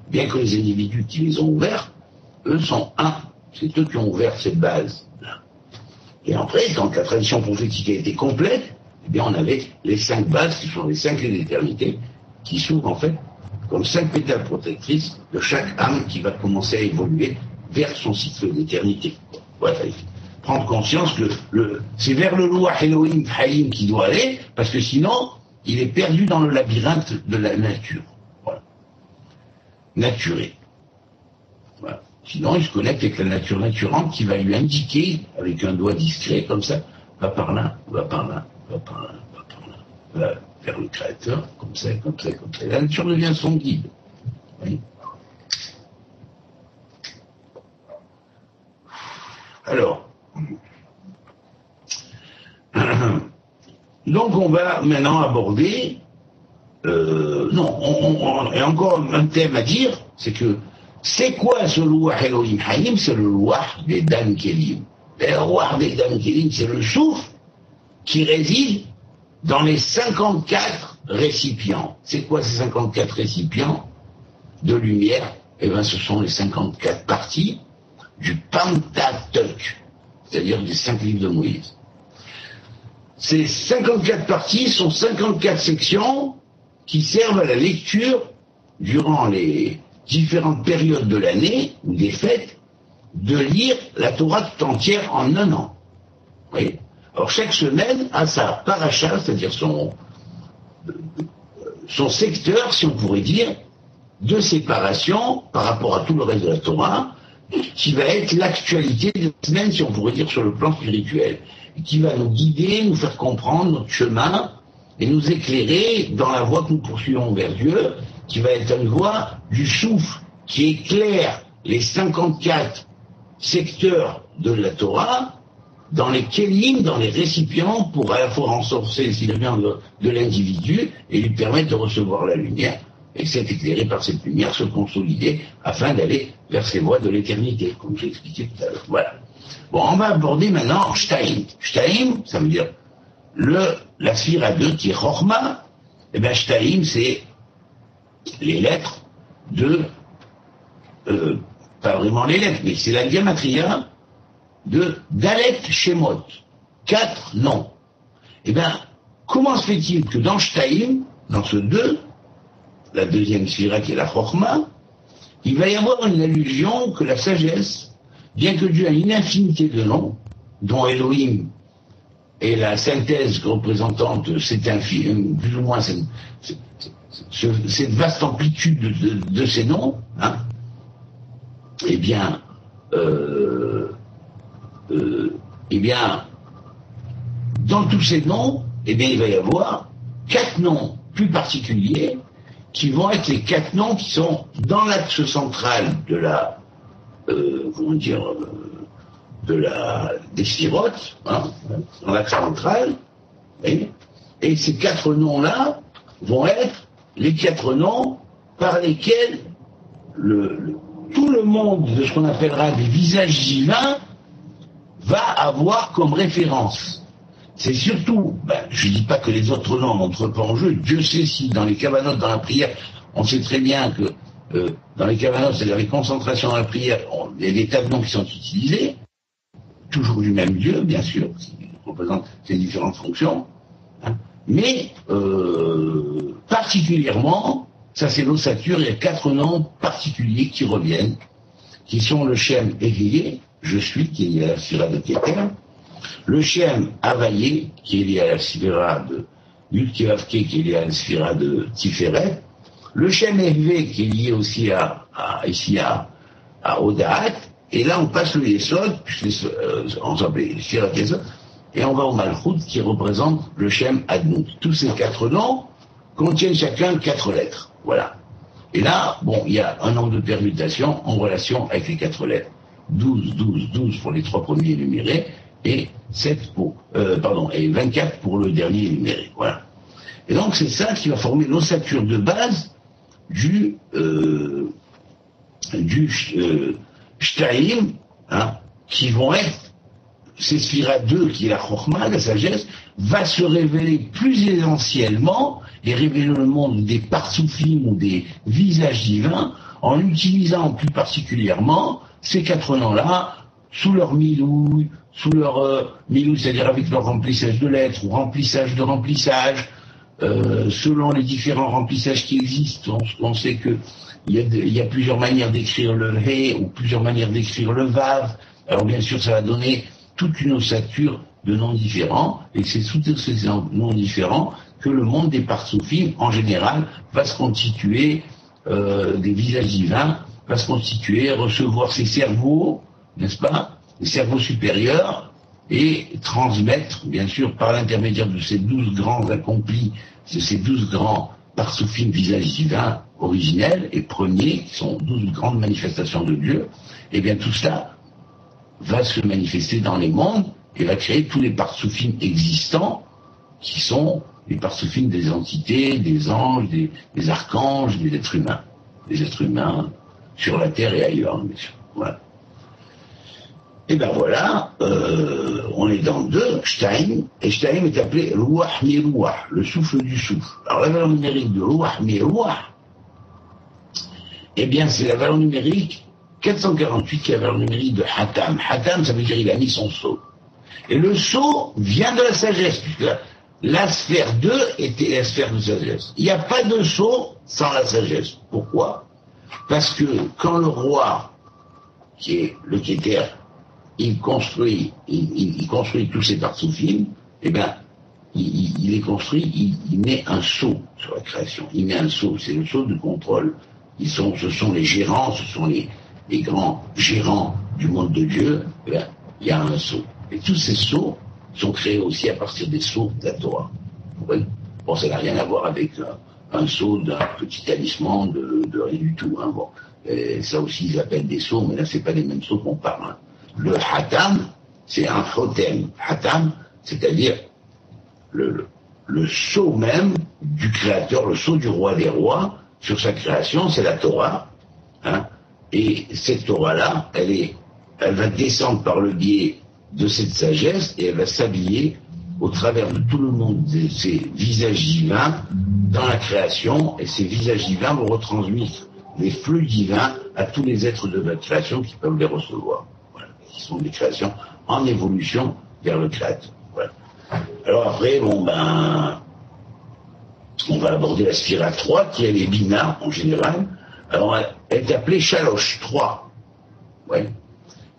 Bien que les individus qui les ont ouverts, eux sont un. C'est eux qui ont ouvert cette base. Et après, quand la tradition prophétique a été complète, eh bien on avait les 5 bases, qui sont les 5 clés d'éternité, qui s'ouvrent en fait comme 5 pétales protectrices de chaque âme qui va commencer à évoluer vers son cycle d'éternité. Voilà. Prendre conscience que c'est vers le Louah Elohim Haïm qui doit aller, parce que sinon, il est perdu dans le labyrinthe de la nature. Voilà. Naturé. Voilà. Sinon, il se connecte avec la nature naturante qui va lui indiquer, avec un doigt discret, comme ça, va par là, va par là, va par là, va par là, va vers le Créateur, comme ça, comme ça, comme ça. La nature devient son guide. Oui. Alors, donc on va maintenant aborder, et encore un thème à dire, c'est que c'est quoi ce Louah Elohim Haïm? C'est le Louah des Dan Kelim. Le Louah des Dan Kelim, c'est le souffle qui réside dans les 54 récipients. C'est quoi ces 54 récipients de lumière? Eh bien, ce sont les 54 parties du Pentateuch, c'est-à-dire des 5 livres de Moïse. Ces 54 parties sont 54 sections qui servent à la lecture durant les différentes périodes de l'année ou des fêtes, de lire la Torah tout entière en un an. Oui. Alors chaque semaine a sa paracha, c'est-à-dire son secteur, si on pourrait dire, de séparation par rapport à tout le reste de la Torah, qui va être l'actualité de la semaine, si on pourrait dire, sur le plan spirituel, et qui va nous guider, nous faire comprendre notre chemin, et nous éclairer dans la voie que nous poursuivons vers Dieu, qui va être une voie du souffle, qui éclaire les 54 secteurs de la Torah, dans les kélim, dans les récipients, pour à la fois renforcer les cylindres de l'individu, et lui permettre de recevoir la lumière, et s'être éclairé par cette lumière, se consolider, afin d'aller vers ces voies de l'éternité, comme j'ai expliqué tout à l'heure. Voilà. Bon, on va aborder maintenant Shtaim. Shtaim, ça veut dire la sphère à 2 qui est Chorma. Et bien Shtaim, c'est les lettres pas vraiment les lettres, mais c'est la gematria de Dalet Shemot. 4 noms. Et bien, comment se fait-il que dans Shtaim, dans ce 2, la deuxième sphira qui est la Chorma, il va y avoir une allusion que la sagesse bien que Dieu a une infinité de noms, dont Elohim est la synthèse représentante cette plus ou moins cette vaste amplitude de ces noms, hein, eh bien, dans tous ces noms, eh bien, il va y avoir 4 noms plus particuliers qui vont être les 4 noms qui sont dans l'axe central de la, des sphirotes, hein, dans l'axe central, et ces 4 noms-là vont être les 4 noms par lesquels tout le monde de ce qu'on appellera des visages divins va avoir comme référence. C'est surtout, je ne dis pas que les autres noms n'entrent pas en jeu, Dieu sait si dans les cavanotes, dans la prière, on sait très bien que dans les cavanotes, c'est-à-dire les concentrations dans la prière, il y a des tas de noms qui sont utilisés, toujours du même Dieu, bien sûr, qui représente ses différentes fonctions, hein, mais particulièrement, ça c'est l'ossature, il y a 4 noms particuliers qui reviennent, qui sont le Shem éveillé, je suis, qui est lié à la sphira de Keter, le Shem Availlé, qui est lié à la sphira de Yud-Kevavke, qui est lié à la sphira de Tiferet, le Shem Élevé, qui est lié aussi ici à Odaat, et là on passe le Yesod, puisque on s'appelle Sphira Yesod, et on va au Malchut, qui représente le Shem Adnout. Tous ces 4 noms contiennent chacun 4 lettres. Voilà. Et là, bon, il y a un nombre de permutations en relation avec les 4 lettres. 12, 12, 12 pour les 3 premiers énumérés, et 24 pour le dernier énuméré. Voilà. Et donc c'est ça qui va former l'ossature de base du Shtaim, hein, qui vont être ces Sphira 2, qui est la Chokhmah, la sagesse, va se révéler plus essentiellement et révéler le monde des parsoufim ou des visages divins en utilisant plus particulièrement ces 4 noms-là sous leur milouille, c'est-à-dire avec leur remplissage de lettres ou remplissage de remplissage, selon les différents remplissages qui existent. On sait que il y a plusieurs manières d'écrire le He ou plusieurs manières d'écrire le Vav. Alors bien sûr, ça va donner toute une ossature de noms différents, et c'est sous ces noms différents que le monde des parsoufim, en général, va se constituer, des visages divins, va se constituer, recevoir ses cerveaux, n'est-ce pas, les cerveaux supérieurs, et transmettre, bien sûr, par l'intermédiaire de ces 12 grands accomplis, de ces 12 grands parsoufim visages divins originels et premiers, qui sont 12 grandes manifestations de Dieu, et bien tout cela va se manifester dans les mondes et va créer tous les parsoufim existants, qui sont les parsoufim des entités, des anges, des archanges, des êtres humains sur la terre et ailleurs, bien sûr. Voilà. Et ben voilà, on est dans 2, Shtaim, et Shtaim est appelé Ruach Mi-Ruach, le souffle du souffle. Alors la valeur numérique de Ruach Mi-Ruach, eh bien c'est la valeur numérique 448 qui est la valeur numérique de Hatam. Hatam, ça veut dire il a mis son sceau. Et le sceau vient de la sagesse, puisque la sphère 2 était la sphère de sagesse. Il n'y a pas de sceau sans la sagesse. Pourquoi? Parce que quand le roi, qui est le Keter, il construit tous ses parsoufim, eh bien, il les construit, il met un sceau sur la création. Il met un sceau, c'est le sceau de contrôle. Ce sont les gérants, ce sont les grands gérants du monde de Dieu. Eh bien, il y a un sceau. Et tous ces sceaux sont créés aussi à partir des sceaux de la Torah. Bon, ça n'a rien à voir avec un sceau d'un petit talisman de rien du tout. Hein. Bon. Et ça aussi, ils appellent des sceaux, mais là, c'est pas les mêmes sceaux qu'on parle. Hein. Le Hatam, c'est un Chotem. Hatam, c'est-à-dire le sceau même du Créateur, le sceau du roi des rois sur sa création, c'est la Torah. Hein. Et cette Torah-là, elle va descendre par le biais de cette sagesse et elle va s'habiller au travers de tout le monde de ces visages divins dans la création, et ces visages divins vont retransmettre les flux divins à tous les êtres de la création qui peuvent les recevoir. Voilà. Qui sont des créations en évolution vers le Créateur. Voilà. Alors après, on va aborder la sphira 3, qui est les Bina en général. Alors elle est appelée Shalosh 3. Ouais.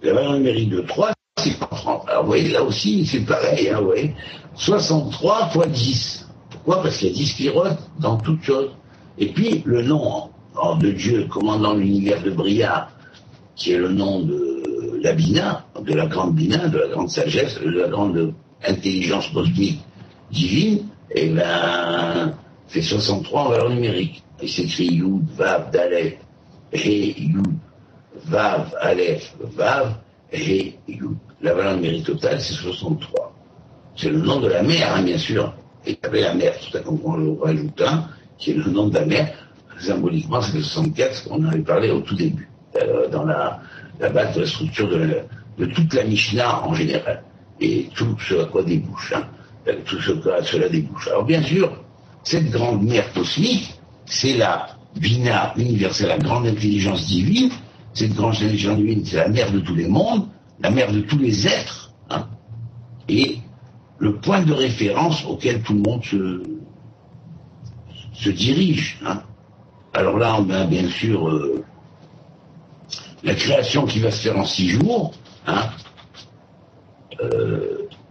La valeur numérique de 3, c'est 30. Alors vous voyez, là aussi, c'est pareil, hein, vous voyez. 63 fois 10. Pourquoi? Parce qu'il y a 10 sphirotes dans toute chose. Et puis, le nom de Dieu commandant l'univers de Briard, qui est le nom de la Bina, de la grande Bina, de la grande sagesse, de la grande intelligence cosmique divine, et ben, fait 63 en valeur numérique. Il s'écrit Yud, Vav, Daleth, He, Yud, Vav, Aleph, Vav, He, Yud. La valeur numérique totale, c'est 63. C'est le nom de la mer, hein, bien sûr. Et il y avait la mer, tout à coup on le rajoute un, qui est le nom de la mer. Symboliquement, c'est le 64, ce qu'on avait parlé au tout début, dans la base de la structure de toute la Mishnah en général. Et tout ce à quoi débouche, hein, tout ce à cela débouche. Alors bien sûr, cette grande mer cosmique, c'est la Bina universelle, la grande intelligence divine. Cette grande intelligence divine, c'est la mère de tous les mondes, la mère de tous les êtres, hein, et le point de référence auquel tout le monde se dirige. Hein. Alors là, on a bien sûr la création qui va se faire en 6 jours, hein,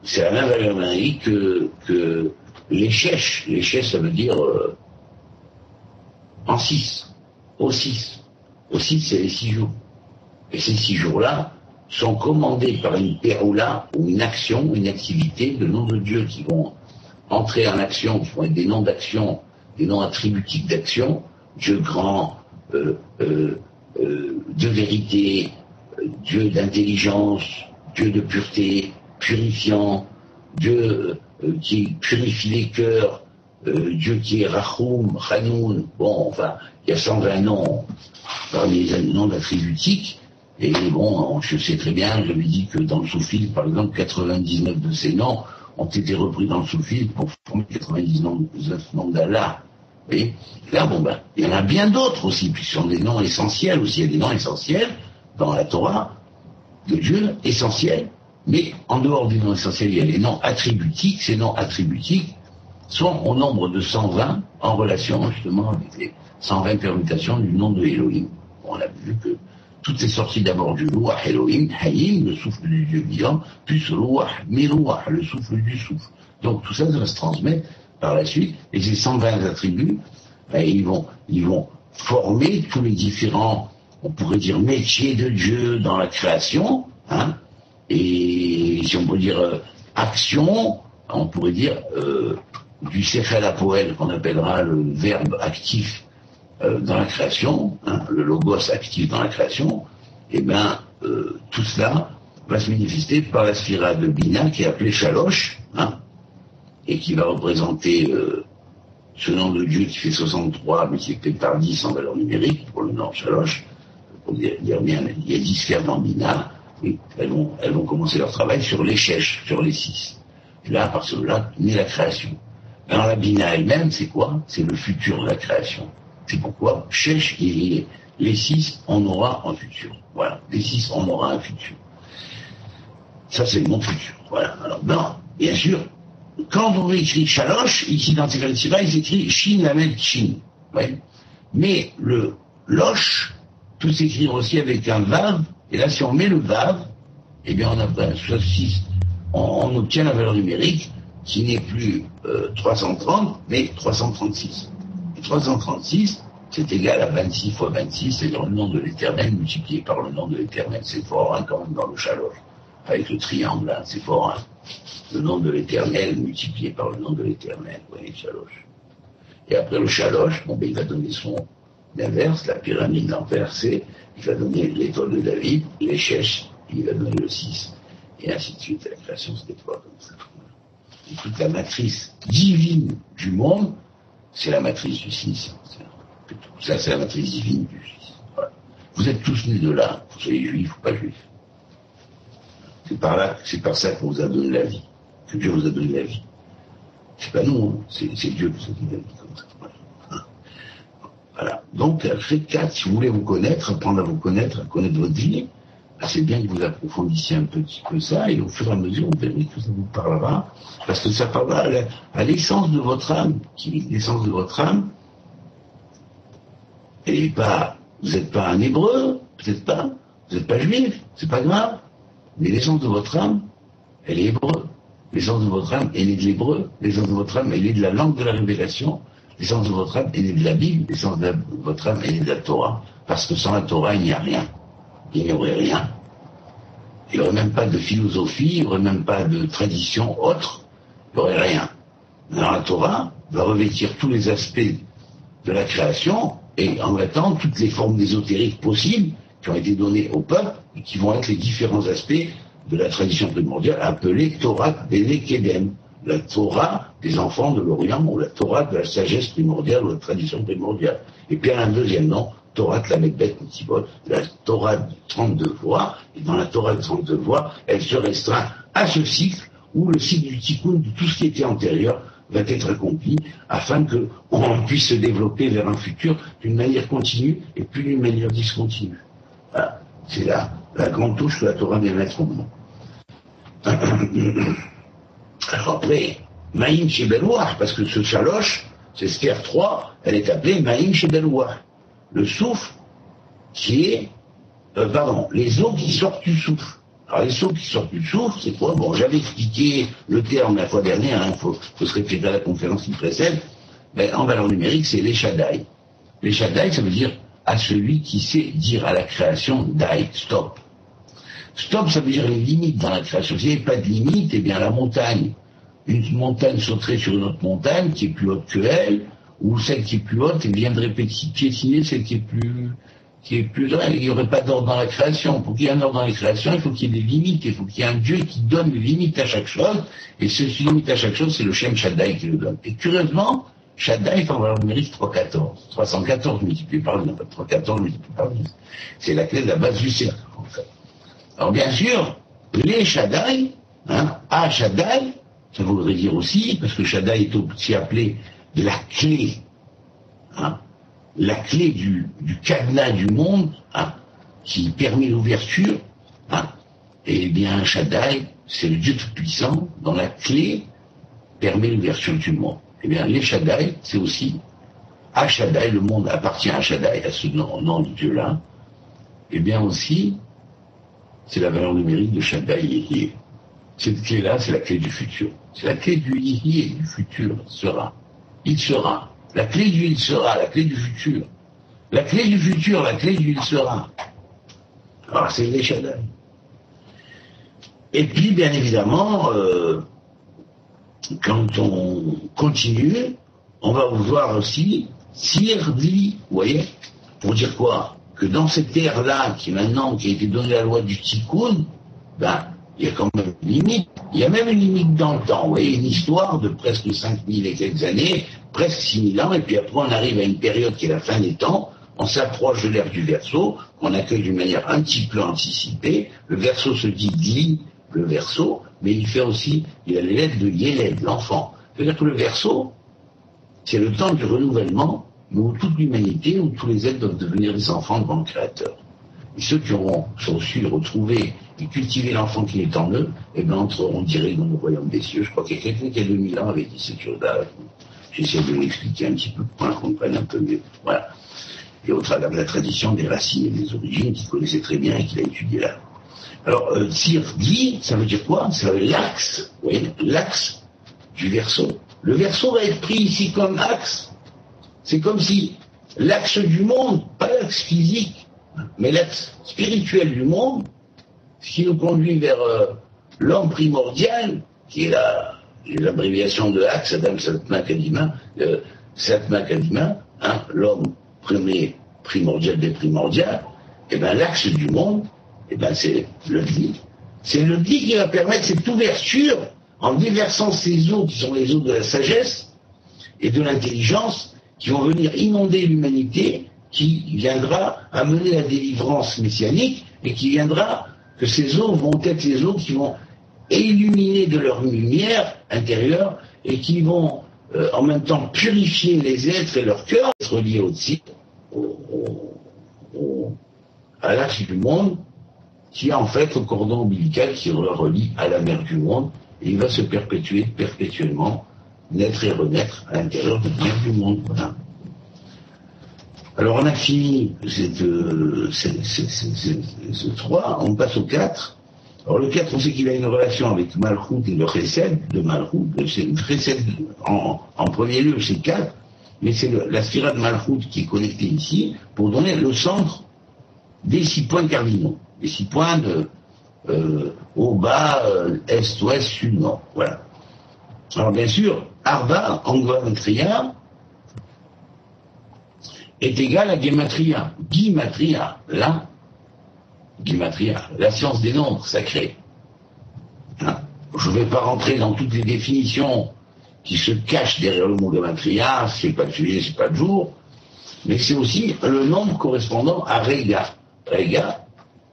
c'est la même valeur numérique que les chèches. Les chèches, ça veut dire en 6, au 6. Au 6, c'est les 6 jours. Et ces 6 jours-là sont commandés par une péroula ou une action, une activité de noms de Dieu qui vont entrer en action, qui vont être des noms d'action, des noms attributiques d'action, Dieu grand, de vérité, Dieu d'intelligence, Dieu de pureté, purifiant, Dieu qui purifie les cœurs, Dieu qui est Rachoum, Hanoun, bon, enfin, il y a 120 noms parmi les noms attributiques, et bon, je sais très bien, j'avais dit que dans le soufisme, par exemple, 99 de ces noms ont été repris dans le soufisme pour former 99 noms d'Allah. Et là, bon, ben, il y en a bien d'autres aussi, puis ce sont des noms essentiels aussi. Il y a des noms essentiels dans la Torah de Dieu, essentiels, mais en dehors des noms essentiels, il y a les noms attributiques. Ces noms attributiques sont au nombre de 120 en relation justement avec les 120 permutations du nom de Elohim. On a vu que tout est sorti d'abord du Ruach Elohim, Hayim, le souffle du Dieu vivant, puis Ruach, Miruach, le souffle du souffle. Donc tout ça, ça va se transmettre par la suite, et ces 120 attributs, ben, ils vont former tous les différents, on pourrait dire, métiers de Dieu dans la création, hein, et si on peut dire action, on pourrait dire du Sechel Apoel, qu'on appellera le verbe actif dans la création, hein, le logos actif dans la création, et bien tout cela va se manifester par la sphira de Bina qui est appelée Shalosh, hein, et qui va représenter ce nom de Dieu qui fait 63, mais qui est fait par 10 en valeur numérique, pour le nom Shalosh, pour dire bien, il y a 10 sphères dans Bina, et elles vont commencer leur travail sur les chèches, sur les 6. Et là, à partir de là, naît la création. Alors la Bina elle-même, c'est quoi? C'est le futur de la création. C'est pourquoi chèche et les 6, on aura un futur. Voilà, les 6, on aura un futur. Ça, c'est mon futur. Voilà. Alors, non, bien sûr, quand on écrit Shalosh, ici dans Tiferet Sira, il s'écrit Shin Lamed Shin. Ouais. Mais le Losh peut s'écrire aussi avec un Vav, et là, si on met le Vav, eh bien, on a 6, on obtient la valeur numérique qui n'est plus 330, mais 336. Et 336, c'est égal à 26 fois 26, c'est le nom de l'Éternel multiplié par le nom de l'Éternel. C'est fort, hein, quand même, dans le Shalosh. Avec le triangle, là, c'est fort, hein. Le nom de l'Éternel multiplié par le nom de l'Éternel, vous voyez, Shalosh. Et après le Shalosh, bon, ben, il va donner son inverse, la pyramide inversée, il va donner l'étoile de David, les chèches, il va donner le 6, et ainsi de suite. La création, c'était pas comme ça. Et toute la matrice divine du monde, c'est la matrice du 6. Ça, c'est la matrice divine du 6. Voilà. Vous êtes tous nés de là, vous soyez juifs ou pas juifs. C'est par là, c'est par ça qu'on vous a donné la vie, que Dieu vous a donné la vie. C'est pas nous, hein, c'est Dieu qui vous a donné la vie comme ça. Voilà. Voilà. Donc, faites 4, si vous voulez vous connaître, apprendre à vous connaître, à connaître votre vie, c'est bien que vous approfondissiez un petit peu ça, et au fur et à mesure, vous verrez que ça vous parlera, parce que ça parlera à l'essence de votre âme, l'essence de votre âme, et pas, vous n'êtes pas un hébreu, peut-être pas, vous n'êtes pas juif, c'est pas grave, Mais l'essence de votre âme, elle est hébreu. L'essence de votre âme, elle est de l'hébreu. L'essence de votre âme, elle est de la langue de la révélation. L'essence de votre âme, elle est de la Bible. L'essence de votre âme, elle est de la Torah. Parce que sans la Torah, il n'y a rien. Il n'y aurait rien. Il n'y aurait même pas de philosophie, il n'y aurait même pas de tradition autre. Il n'y aurait rien. Alors la Torah va revêtir tous les aspects de la création et en même temps toutes les formes ésotériques possibles qui ont été données au peuple et qui vont être les différents aspects de la tradition primordiale appelée Torah Bene Kedem, la Torah des enfants de l'Orient ou la Torah de la sagesse primordiale ou la tradition primordiale. Et puis elle a un deuxième nom, Torah Tlamedbet Mitzvot, la Torah de 32 voix, et dans la Torah de 32 voix, elle se restreint à ce cycle où le cycle du Tikkun de tout ce qui était antérieur va être accompli afin qu'on puisse se développer vers un futur d'une manière continue et plus d'une manière discontinue. Voilà. C'est la grande touche que la Torah vient mettre au monde. Alors après, Maïm Shebelouach, parce que ce chaloche, c'est Esther 3, elle est appelée Maïm Shebelouach. Le souffle qui est, les eaux qui sortent du souffle. Alors les eaux qui sortent du souffle, c'est quoi? Bon, j'avais expliqué le terme la fois dernière, il faut se référer à la conférence qui précède. Ben, en valeur numérique, c'est les Shaddai. Les Shaddai, ça veut dire à celui qui sait dire à la création Dai, stop. Stop, ça veut dire les limites dans la création. S'il n'y avait pas de limite, eh bien la montagne, une montagne sauterait sur une autre montagne qui est plus haute que elle, ou celle qui est plus haute, elle viendrait piétiner celle qui est plus loin. Il n'y aurait pas d'ordre dans la création. Pour qu'il y ait un ordre dans la création, il faut qu'il y ait des limites, il faut qu'il y ait un Dieu qui donne des limites à chaque chose, et ce limite à chaque chose, c'est le Shem Shaddai qui le donne. Et curieusement, Shaddai est en valeur numérique 314. 314 multiplié par 10, non pas 314 multiplié par 10. C'est la clé de la base du cercle, en fait. Alors bien sûr, les Shaddai, à Shaddai, ça voudrait dire aussi, parce que Shaddai est aussi appelé la clé, la clé du cadenas du monde, qui permet l'ouverture, et bien Shaddai, c'est le Dieu Tout-Puissant, dont la clé permet l'ouverture du monde. Eh bien, les Shaddai, c'est aussi à Shaddai, le monde appartient à Shaddai, à ce nom de Dieu-là. Eh bien aussi, c'est la valeur numérique de Shaddai Yéhi. Cette clé-là, c'est la clé du futur. C'est la clé du Yéhi et du futur, sera. Il sera. La clé du il sera, la clé du futur. La clé du futur, la clé du il sera. Alors, c'est les Shaddai. Et puis, bien évidemment, quand on continue, on va voir aussi Sirdi, vous voyez, pour dire quoi? Que dans cette ère-là, qui a été donnée la loi du Tikkun, il y a quand même une limite. Il y a même une limite dans le temps. Vous voyez, une histoire de presque 5000 et quelques années, presque 6000 ans, et puis après on arrive à une période qui est la fin des temps, on s'approche de l'ère du Verseau, qu'on accueille d'une manière un petit peu anticipée. Le Verseau se dit Gli, le Verseau, mais il a les lettres de Yéled, l'enfant. C'est-à-dire que le Verseau, c'est le temps du renouvellement, où toute l'humanité, où tous les êtres doivent devenir des enfants devant le Créateur. Et ceux qui auront su retrouver et cultiver l'enfant qui est en eux, entreront direct dans le royaume des cieux. Je crois qu'il y a quelqu'un qui a 2000 ans avec dit cette chose-là. J'essaie de l'expliquer un petit peu pour qu'on comprenne un peu mieux. Voilà. Et au travers de la tradition, des racines et des origines qu'il connaissait très bien et qu'il a étudié là. Alors, Sirdi, ça veut dire quoi? Ça veut dire l'axe. Vous voyez, l'axe du Verseau. Le Verseau va être pris ici comme axe. C'est comme si l'axe du monde, pas l'axe physique, mais l'axe spirituel du monde, ce qui nous conduit vers l'homme primordial, qui est l'abréviation de axe, Adam Satma Kadima, l'homme premier primordial des primordiales, l'axe du monde, c'est le Dli. C'est le Dli qui va permettre cette ouverture en déversant ces eaux qui sont les eaux de la sagesse et de l'intelligence qui vont venir inonder l'humanité, qui viendra amener la délivrance messianique et qui viendra que ces eaux vont être les eaux qui vont illuminer de leur lumière intérieure et qui vont en même temps purifier les êtres et leur cœur, être liés aussi à l'axe du monde, qui est en fait le cordon ombilical qui le relie à la mer du monde, et il va se perpétuer perpétuellement, naître et renaître à l'intérieur de la mer du monde. Voilà. Alors on a fini ce 3, on passe au 4. Alors le 4, on sait qu'il a une relation avec Malchut et le Chesed, de Malchut, c'est le Chesed en premier lieu, c'est 4, mais c'est la sphira de Malchut qui est connectée ici pour donner le centre des 6 points cardinaux, les 6 points de haut, bas, est, ouest, sud, nord. Voilà. Alors bien sûr, Arba, en Gematria, est égal à Gematria. Gematria, là, Gematria, la science des nombres sacrés. Hein, je ne vais pas rentrer dans toutes les définitions qui se cachent derrière le mot Gematria, c'est pas le sujet, c'est pas le jour, mais c'est aussi le nombre correspondant à Rega. Rega,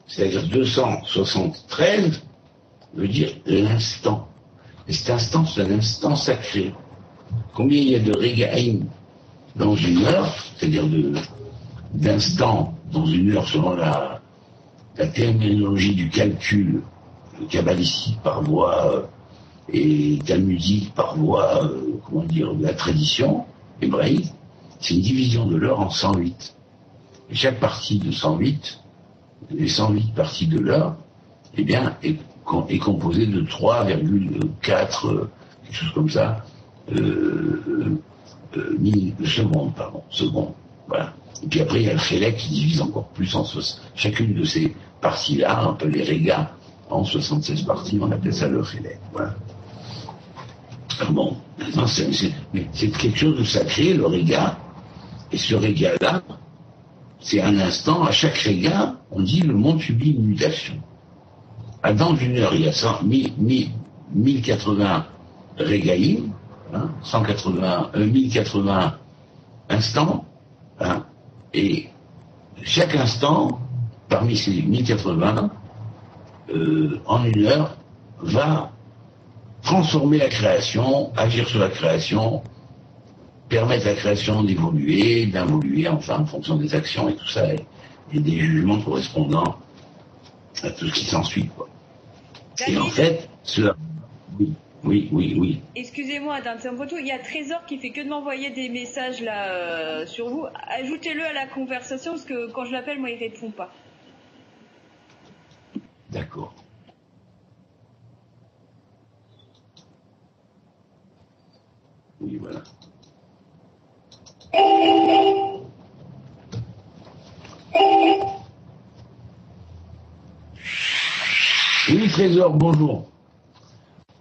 c'est-à-dire 273, veut dire l'instant. Et cet instant, c'est un instant sacré. Combien il y a de Regaïm dans une heure, c'est-à-dire d'instants dans une heure selon la terminologie du calcul kabbalistique par voie et talmudique par voie, de la tradition hébraïque, c'est une division de l'heure en 108. Et chaque partie de 108, les 108 parties de l'heure, eh bien, est composée de 3,4, quelque chose comme ça, secondes. Voilà. Et puis après, il y a le Chélek qui divise encore plus en chacune de ces parties-là, un peu les Régas, en 76 parties, on appelle ça le Chélek. Voilà. Alors bon, maintenant, c'est quelque chose de sacré, le Réga, et ce Réga-là, c'est un instant, à chaque Réga, on dit le monde subit une mutation. Dans une heure, il y a 1080 Régaïm, 1080 instants, hein, et chaque instant, parmi ces 1080, en une heure, va transformer la création, agir sur la création, permettre à la création d'évoluer, enfin, en fonction des actions et tout ça, et des jugements correspondant à tout ce qui s'ensuit, quoi. Et en fait, cela... Oui. Excusez-moi d'interrompre tout. Il y a Trésor qui fait que de m'envoyer des messages là sur vous. Ajoutez-le à la conversation parce que quand je l'appelle, moi, il répond pas. D'accord. Oui, voilà. Oui, Trésor, bonjour.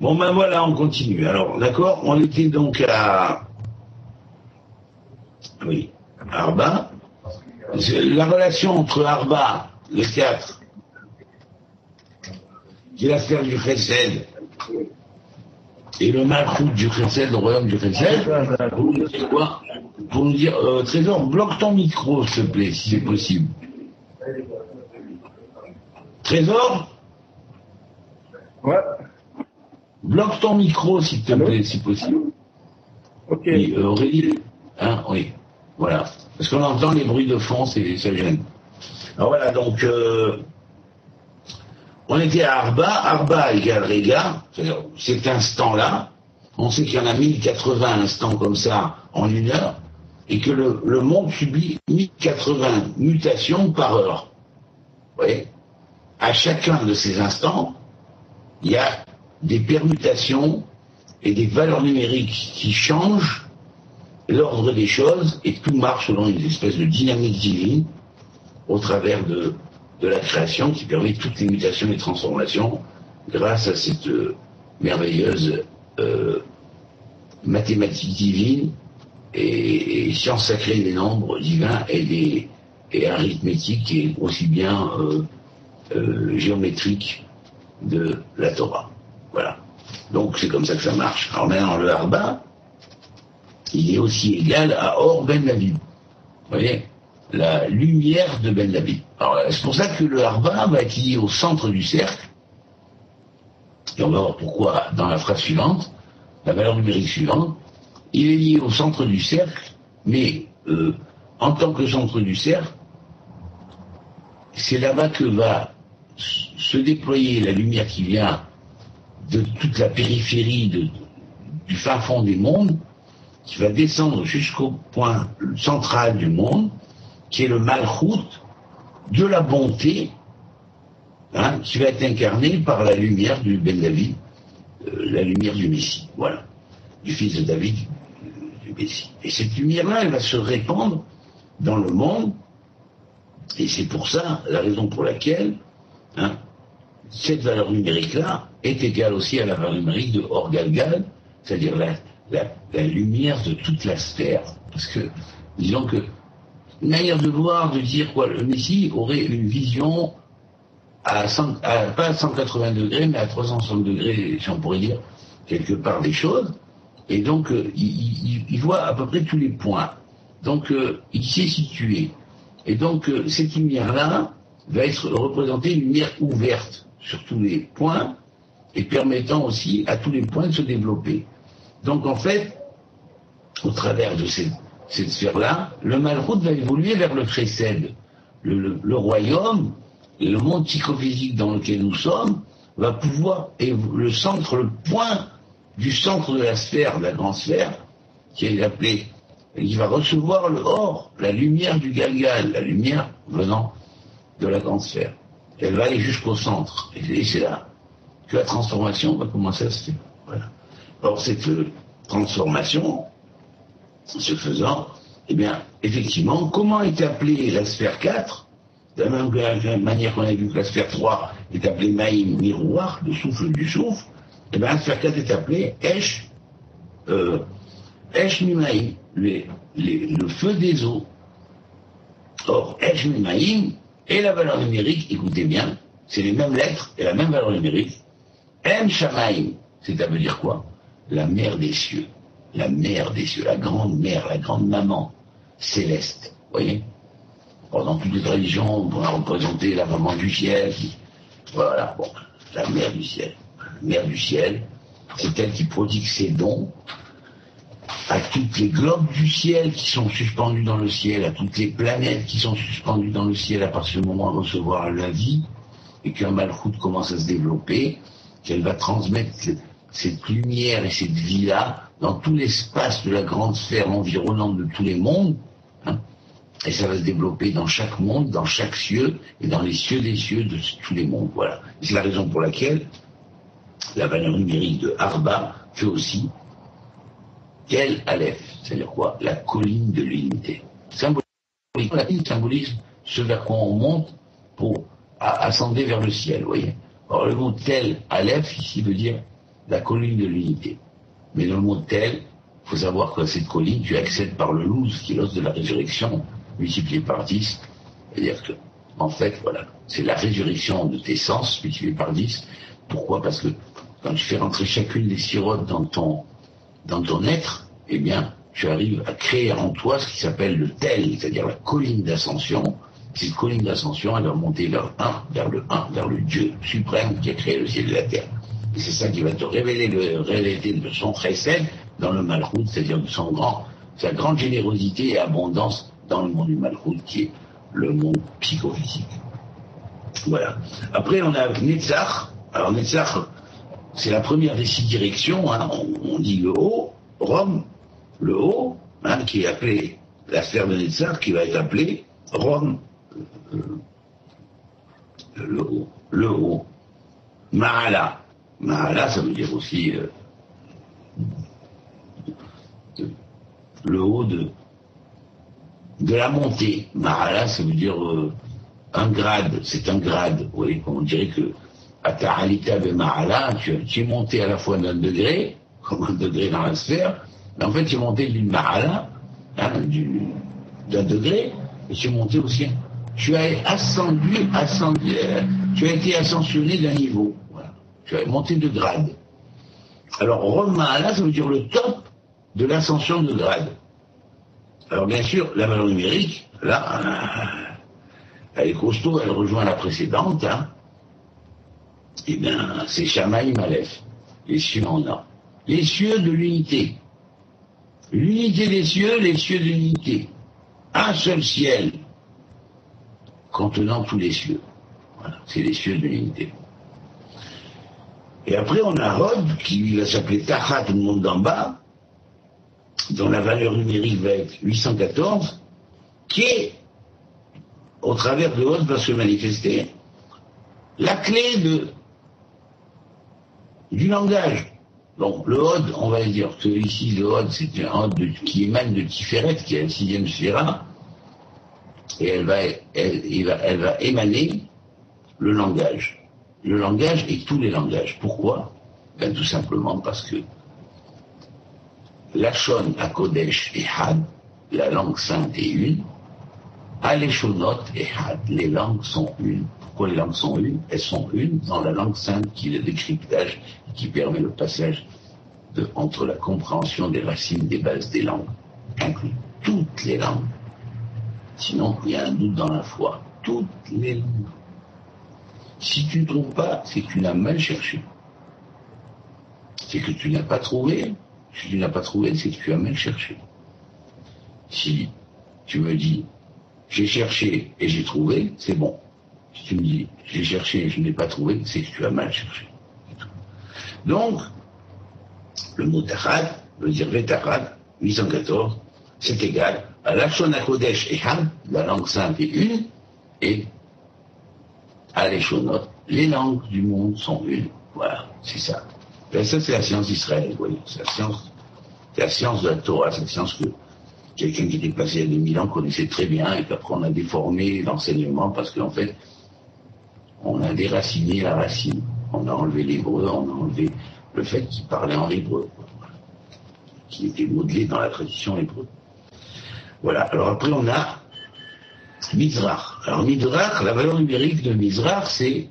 Bon, ben voilà, on continue. Alors, d'accord, on était donc à Arba. La relation entre Arba, le 4, qui est la sphère du Chesed, et le Malchut du Chesed, le royaume du Chesed, vous nous dites quoi? Pour nous dire, Trésor, bloque ton micro, s'il te plaît, si c'est possible. Trésor? Ouais. Bloque ton micro, s'il te plaît, si possible. Ok. Oui, Aurélie, hein, oui, voilà. Parce qu'on entend les bruits de fond, ça gêne. Alors voilà, donc, on était à Arba égale Réga, c'est-à-dire cet instant-là, on sait qu'il y en a 1080 instants comme ça en une heure, et que le monde subit 1080 mutations par heure. Vous voyez? À chacun de ces instants, il y a des permutations et des valeurs numériques qui changent l'ordre des choses, et tout marche selon une espèce de dynamique divine au travers de la création qui permet toutes les mutations et transformations grâce à cette merveilleuse mathématique divine et science sacrée des nombres divins et arithmétique et aussi bien géométrique de la Torah. Voilà. Donc c'est comme ça que ça marche. Alors maintenant, le Arba, il est aussi égal à Or Ben David. Vous voyez, la lumière de Ben David. Alors c'est pour ça que le Arba va être lié au centre du cercle. Et on va voir pourquoi dans la phrase suivante, la valeur numérique suivante. Il est lié au centre du cercle, mais en tant que centre du cercle, c'est là-bas que va se déployer la lumière qui vient de toute la périphérie du fin fond des mondes, qui va descendre jusqu'au point central du monde, qui est le Malchut de la bonté qui va être incarné par la lumière du Ben David, la lumière du Messie, voilà, du fils de David, du Messie. Et cette lumière-là, elle va se répandre dans le monde, et c'est pour ça, la raison pour laquelle cette valeur numérique-là est égale aussi à la valeur numérique de Or Galgal, c'est-à-dire la lumière de toute la sphère. Parce que, disons que, une manière de voir, de dire quoi, le Messie aurait une vision pas à 180 degrés, mais à 360 degrés, si on pourrait dire, quelque part des choses. Et donc, il voit à peu près tous les points. Donc, il s'est situé. Et donc, cette lumière-là va être représentée une lumière ouverte sur tous les points et permettant aussi à tous les points de se développer. Donc, en fait, au travers de cette sphère-là, le Malchut va évoluer vers le Chesed. Le royaume, et le monde psychophysique dans lequel nous sommes, va pouvoir, et le centre, le point du centre de la sphère, de la grande sphère, qui est appelé, il va recevoir le Or, la lumière du Galgal, la lumière venant de la grande sphère. Elle va aller jusqu'au centre. Et c'est là que la transformation va commencer à se faire. Voilà. Or, cette transformation, ce faisant, eh bien, effectivement, comment est appelée la sphère 4 ? De la même manière qu'on a vu que la sphère 3 est appelée Maïm, miroir, le souffle du souffle, eh bien, la sphère 4 est appelée Esh Mimaïm, le feu des eaux. Or, Esh Mimaïm et la valeur numérique, écoutez bien, c'est les mêmes lettres et la même valeur numérique. M Shamaïm, ça veut dire quoi ? La mère des cieux. La mère des cieux, la grande mère, la grande maman céleste. Vous voyez ? Dans toutes les religions, on a représenté la maman du ciel. Voilà, bon, la mère du ciel. La mère du ciel, c'est elle qui prodigue ses dons à toutes les globes du ciel qui sont suspendus dans le ciel, à toutes les planètes qui sont suspendues dans le ciel à partir du moment de recevoir la vie, et qu'un Malchut commence à se développer, qu'elle va transmettre cette lumière et cette vie-là dans tout l'espace de la grande sphère environnante de tous les mondes, et ça va se développer dans chaque monde, dans chaque cieux, et dans les cieux des cieux de tous les mondes. Voilà. C'est la raison pour laquelle la valeur numérique de Arba fait aussi Tel Aleph, c'est-à-dire quoi ? La colline de l'unité. Symboliquement, la colline symbolise ce vers quoi on monte pour ascender vers le ciel, vous voyez. Alors le mot Tel Aleph, ici, veut dire la colline de l'unité. Mais dans le mot Tel, il faut savoir que cette colline, tu accèdes par le Luz, qui est l'os de la résurrection, multiplié par 10. C'est-à-dire que, en fait, voilà, c'est la résurrection de tes sens multiplié par 10. Pourquoi ? Parce que quand tu fais rentrer chacune des sirotes dans ton être, eh bien, tu arrives à créer en toi ce qui s'appelle le tel, c'est-à-dire la colline d'ascension. Cette colline d'ascension, elle va monter vers le Dieu suprême qui a créé le ciel et la terre. Et c'est ça qui va te révéler la réalité de son chesed dans le Malchut, c'est-à-dire de sa grande générosité et abondance dans le monde du Malchut, qui est le monde psychophysique. Voilà. Après, on a Netzach. Alors, Netzach, c'est la première des 6 directions. On dit le haut, Rome, le haut, qui est appelé la sphère de Netzach, qui va être appelée Rome, le haut. Mahala. Mahala, ça veut dire aussi le haut de la montée. Mahala, ça veut dire un grade, c'est un grade. Vous voyez, on dirait que à Ta'alita de Mahala, tu es monté à la fois d'un degré, comme un degré dans la sphère, mais en fait tu es monté d'une Mahala, d'un degré, et tu es monté aussi. Tu as tu as été ascensionné d'un niveau. Voilà. Tu as monté de grade. Alors, Rome Mahala, ça veut dire le top de l'ascension de grade. Alors, bien sûr, la valeur numérique, là, elle est costaud, elle rejoint la précédente, Eh bien, c'est Shamaïm Aleph. Les cieux en or. Les cieux de l'unité. L'unité des cieux, les cieux de l'unité. Un seul ciel contenant tous les cieux. Voilà, c'est les cieux de l'unité. Et après, on a Hod, qui lui va s'appeler Tachat, le monde d'en bas, dont la valeur numérique va être 814, qui est, au travers de Hod, va se manifester la clé du langage. Donc le Hod, on va dire que ici le Hod, c'est un Hod qui émane de Tiferet, qui est la 6e sphira, et elle va émaner le langage. Le langage et tous les langages. Pourquoi? Ben, tout simplement parce que Lachon HaKodesh et Had, la langue sainte est une, Aleshonot et Had, les langues sont une. Pourquoi les langues sont une? Elles sont une dans la langue sainte qui est le décryptage et qui permet le passage entre la compréhension des racines, des bases des langues, inclut toutes les langues. Sinon, il y a un doute dans la foi. Toutes les langues. Si tu ne trouves pas, c'est que tu l'as mal cherché. C'est que tu n'as pas trouvé. Si tu n'as pas trouvé, c'est que tu as mal cherché. Si tu me dis, j'ai cherché et j'ai trouvé, c'est bon. Si tu me dis, j'ai cherché et je n'ai pas trouvé, c'est que tu as mal cherché. Donc, le mot Tachad veut dire Vetachad, 814, c'est égal à Lachon HaKodesh et Had, la langue sainte est une, et à l'Eshonot, les langues du monde sont une. Voilà, c'est ça. Et ça, c'est la science d'Israël, vous voyez. C'est la science de la Torah, c'est la science que quelqu'un qui était passé il y a 2000 ans connaissait très bien, et qu'après on a déformé l'enseignement parce qu'en fait, on a déraciné la racine. On a enlevé l'hébreu, on a enlevé le fait qu'il parlait en hébreu, qui était modelé dans la tradition hébreu. Voilà. Alors après, on a Mizrach. Alors Mizrach, la valeur numérique de Mizrach, c'est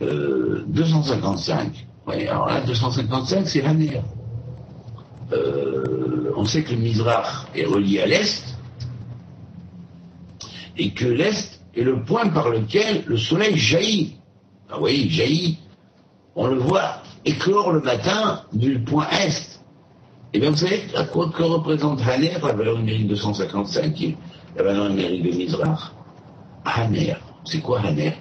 255. Ouais, alors là, 255, c'est Haner. On sait que le Mizrach est relié à l'Est, et que l'Est est le point par lequel le soleil jaillit. Ah oui, il jaillit. On le voit éclore le matin du point Est. Et bien vous savez à quoi que représente Haner, la valeur numérique 255, qui est la valeur numérique de Mizrach. Haner, c'est quoi Haner?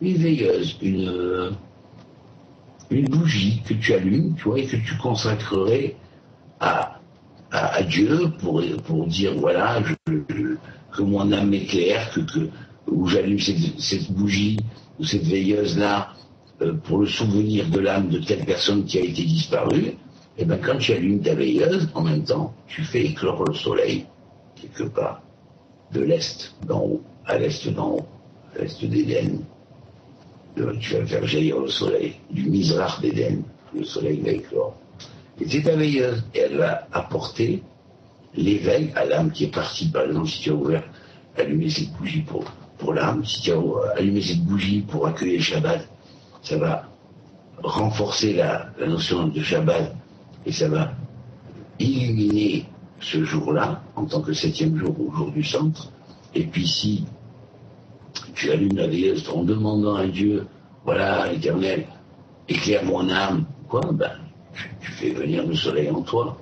Une veilleuse, une bougie que tu allumes, tu vois, et que tu consacrerais à Dieu pour dire voilà, que mon âme m'éclaire, où j'allume cette bougie ou cette veilleuse-là pour le souvenir de l'âme de telle personne qui a été disparue. Et bien quand tu allumes ta veilleuse, en même temps, tu fais éclore le soleil, quelque part, de l'Est d'en haut, à l'Est d'en haut, à l'Est d'Éden. Tu vas faire jaillir le soleil, du Mizrach d'Éden, le soleil va éclore. Et c'est ta veilleuse, et elle va apporter l'éveil à l'âme qui est partie. Par exemple, si tu as ouvert, allumé cette bougie pour l'âme, si tu as allumé cette bougie pour accueillir le Shabbat, ça va renforcer la notion de Shabbat, et ça va illuminer ce jour-là, en tant que 7e jour, au jour du centre. Et puis si tu allumes la veilleuse en demandant à Dieu, voilà, l'Éternel, éclaire mon âme, quoi, ben, tu fais venir le soleil en toi.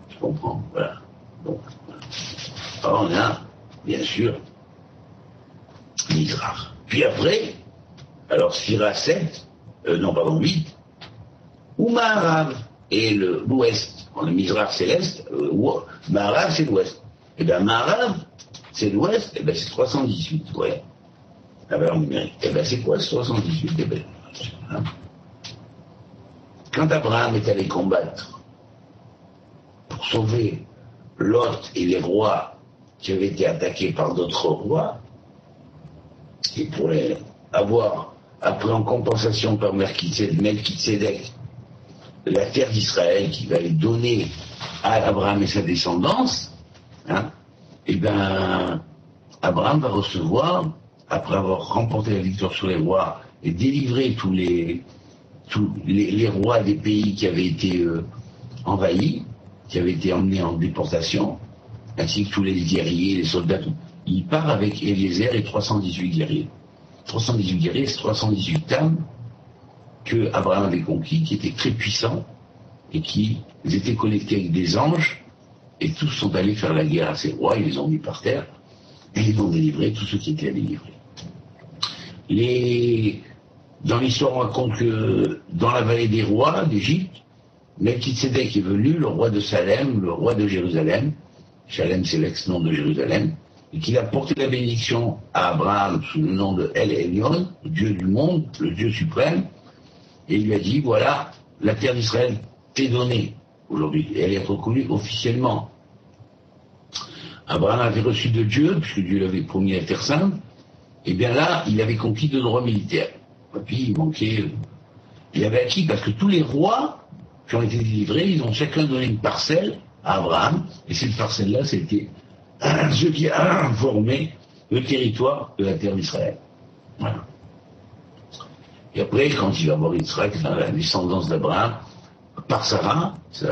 Tu comprends? Voilà. Donc, alors on a, bien sûr, Mizrach. Puis après, alors Sphira 7, 8, ou Maharav, et l'ouest. Le Mizrach c'est l'est, Maharav c'est l'ouest. Et bien Maharav, c'est l'ouest, et bien c'est 318, ouais. La valeur numérique. Et bien c'est quoi ce 318? Eh bien, hein. Quand Abraham est allé combattre pour sauver Lot et les rois qui avaient été attaqués par d'autres rois, et pour les avoir après en compensation par Melchizedek la terre d'Israël qui va être donnée à Abraham et sa descendance, hein, et bien Abraham va recevoir, après avoir remporté la victoire sur les rois et délivré tous les rois des pays qui avaient été envahis, qui avaient été emmenés en déportation, ainsi que tous les guerriers, les soldats, il part avec Eliezer et 318 guerriers. 318 guerriers, c'est 318 âmes que Abraham avait conquis, qui étaient très puissants et qui étaient connectés avec des anges, et tous sont allés faire la guerre à ces rois, ils les ont mis par terre, et ils ont délivré tous ceux qui étaient à délivrer. Dans l'histoire, on raconte que dans la vallée des rois d'Égypte, Melchizedek est venu, le roi de Salem, le roi de Jérusalem. Salem, c'est l'ex-nom de Jérusalem. et qu'il a porté la bénédiction à Abraham sous le nom de El Elyon, le Dieu du monde, le Dieu suprême, et il lui a dit, voilà, la terre d'Israël t'est donnée aujourd'hui, et elle est reconnue officiellement. Abraham avait reçu de Dieu, puisque Dieu l'avait promis la terre sainte, et bien là, il avait conquis de droits militaires. Et puis il manquait... Il avait acquis, parce que tous les rois qui ont été délivrés, ils ont chacun donné une parcelle à Abraham, et cette parcelle-là, c'était ce qui a formé le territoire de la terre d'Israël. Voilà. Et après, quand il va voir Israël, la descendance d'Abraham, par Sarah, c'est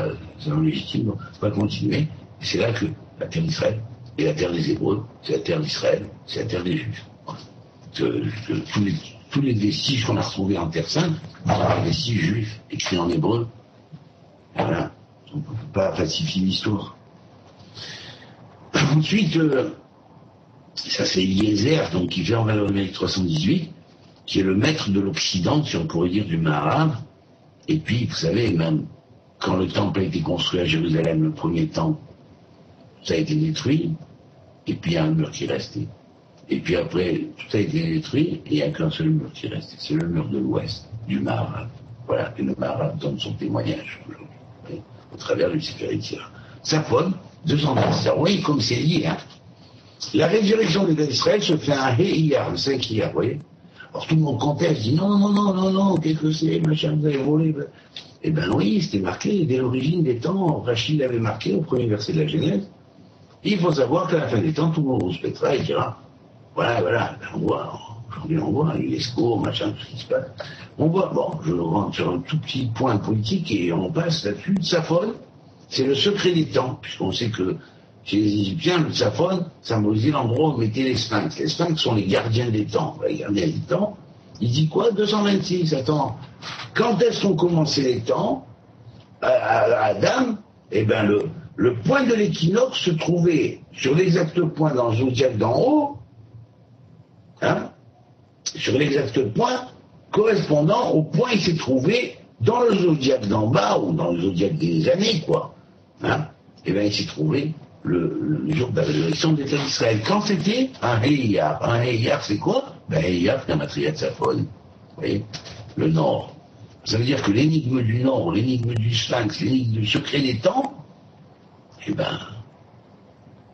légitime, va continuer, et c'est là que la terre d'Israël est la terre des Hébreux, c'est la terre d'Israël, c'est la terre des Juifs. Tous les vestiges qu'on a retrouvés en Terre Sainte, sont des vestiges juifs, écrits en hébreu. Voilà. On ne peut pas falsifier l'histoire. Ensuite, ça c'est Eliezer, donc qui vient en valeur numérique 318, qui est le maître de l'Occident, si on pourrait dire, du Maharab. Et puis, vous savez, même quand le temple a été construit à Jérusalem, le premier temple, ça a été détruit, et puis il y a un mur qui est resté. Et puis après, tout a été détruit, et il n'y a qu'un seul mur qui est resté. C'est le mur de l'ouest, du Maharab. Voilà, et le Maharab donne son témoignage aujourd'hui, au travers du Sefer Yetzirah. Saphon, 210. Vous voyez comme c'est lié, hein. La résurrection des d'Israël se fait un Iyar, le 5 Iyar, vous voyez. Alors tout le monde conteste, dit non, qu'est-ce que c'est, machin, vous avez volé. Eh bien oui, c'était marqué dès l'origine des temps. Rachid l'avait marqué au premier verset de la Genèse. Il faut savoir qu'à la fin des temps, tout le monde se pètera et dira, voilà, on voit, aujourd'hui on voit, l'UNESCO, machin, tout ce qui se passe. On voit, bon, je rentre sur un tout petit point politique et on passe là-dessus. Saphon, c'est le secret des temps, puisqu'on sait que chez les Égyptiens, le Saphon symbolisait l'endroit où mettaient les sphinx. Les sphinx sont les gardiens des temps. Les gardiens des temps, il dit quoi 226, attends. Quand est-ce qu'ont commencé les temps à Adam, eh bien le point de l'équinoxe se trouvait sur l'exact point dans le zodiaque d'en haut, hein, sur l'exact point correspondant au point il s'est trouvé dans le zodiaque d'en bas ou dans le zodiaque des années, quoi. Hein, et bien il s'est trouvé le jour de la résurrection de l'État d'Israël. Quand c'était un Heiyar. Un Heiyar, c'est quoi? Ben Heiyar, c'est un matériel de Saphon. Vous voyez, le Nord. Ça veut dire que l'énigme du Nord, l'énigme du Sphinx, l'énigme du secret des temps, eh ben,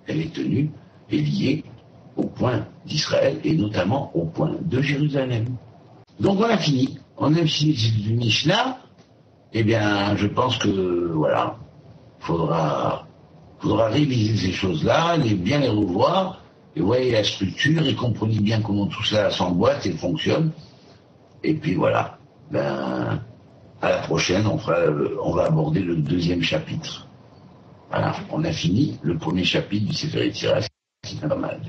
elle est tenue et liée au point d'Israël et notamment au point de Jérusalem. Donc on a fini. On a fini du Mishnah. Eh bien, je pense que, voilà, faudra réviser ces choses-là, bien les revoir, et voyez la structure, et comprenez bien comment tout ça s'emboîte et fonctionne. Et puis voilà, ben, à la prochaine, on va aborder le deuxième chapitre. Voilà, on a fini le premier chapitre du Sefer Yetzirah, c'est pas mal.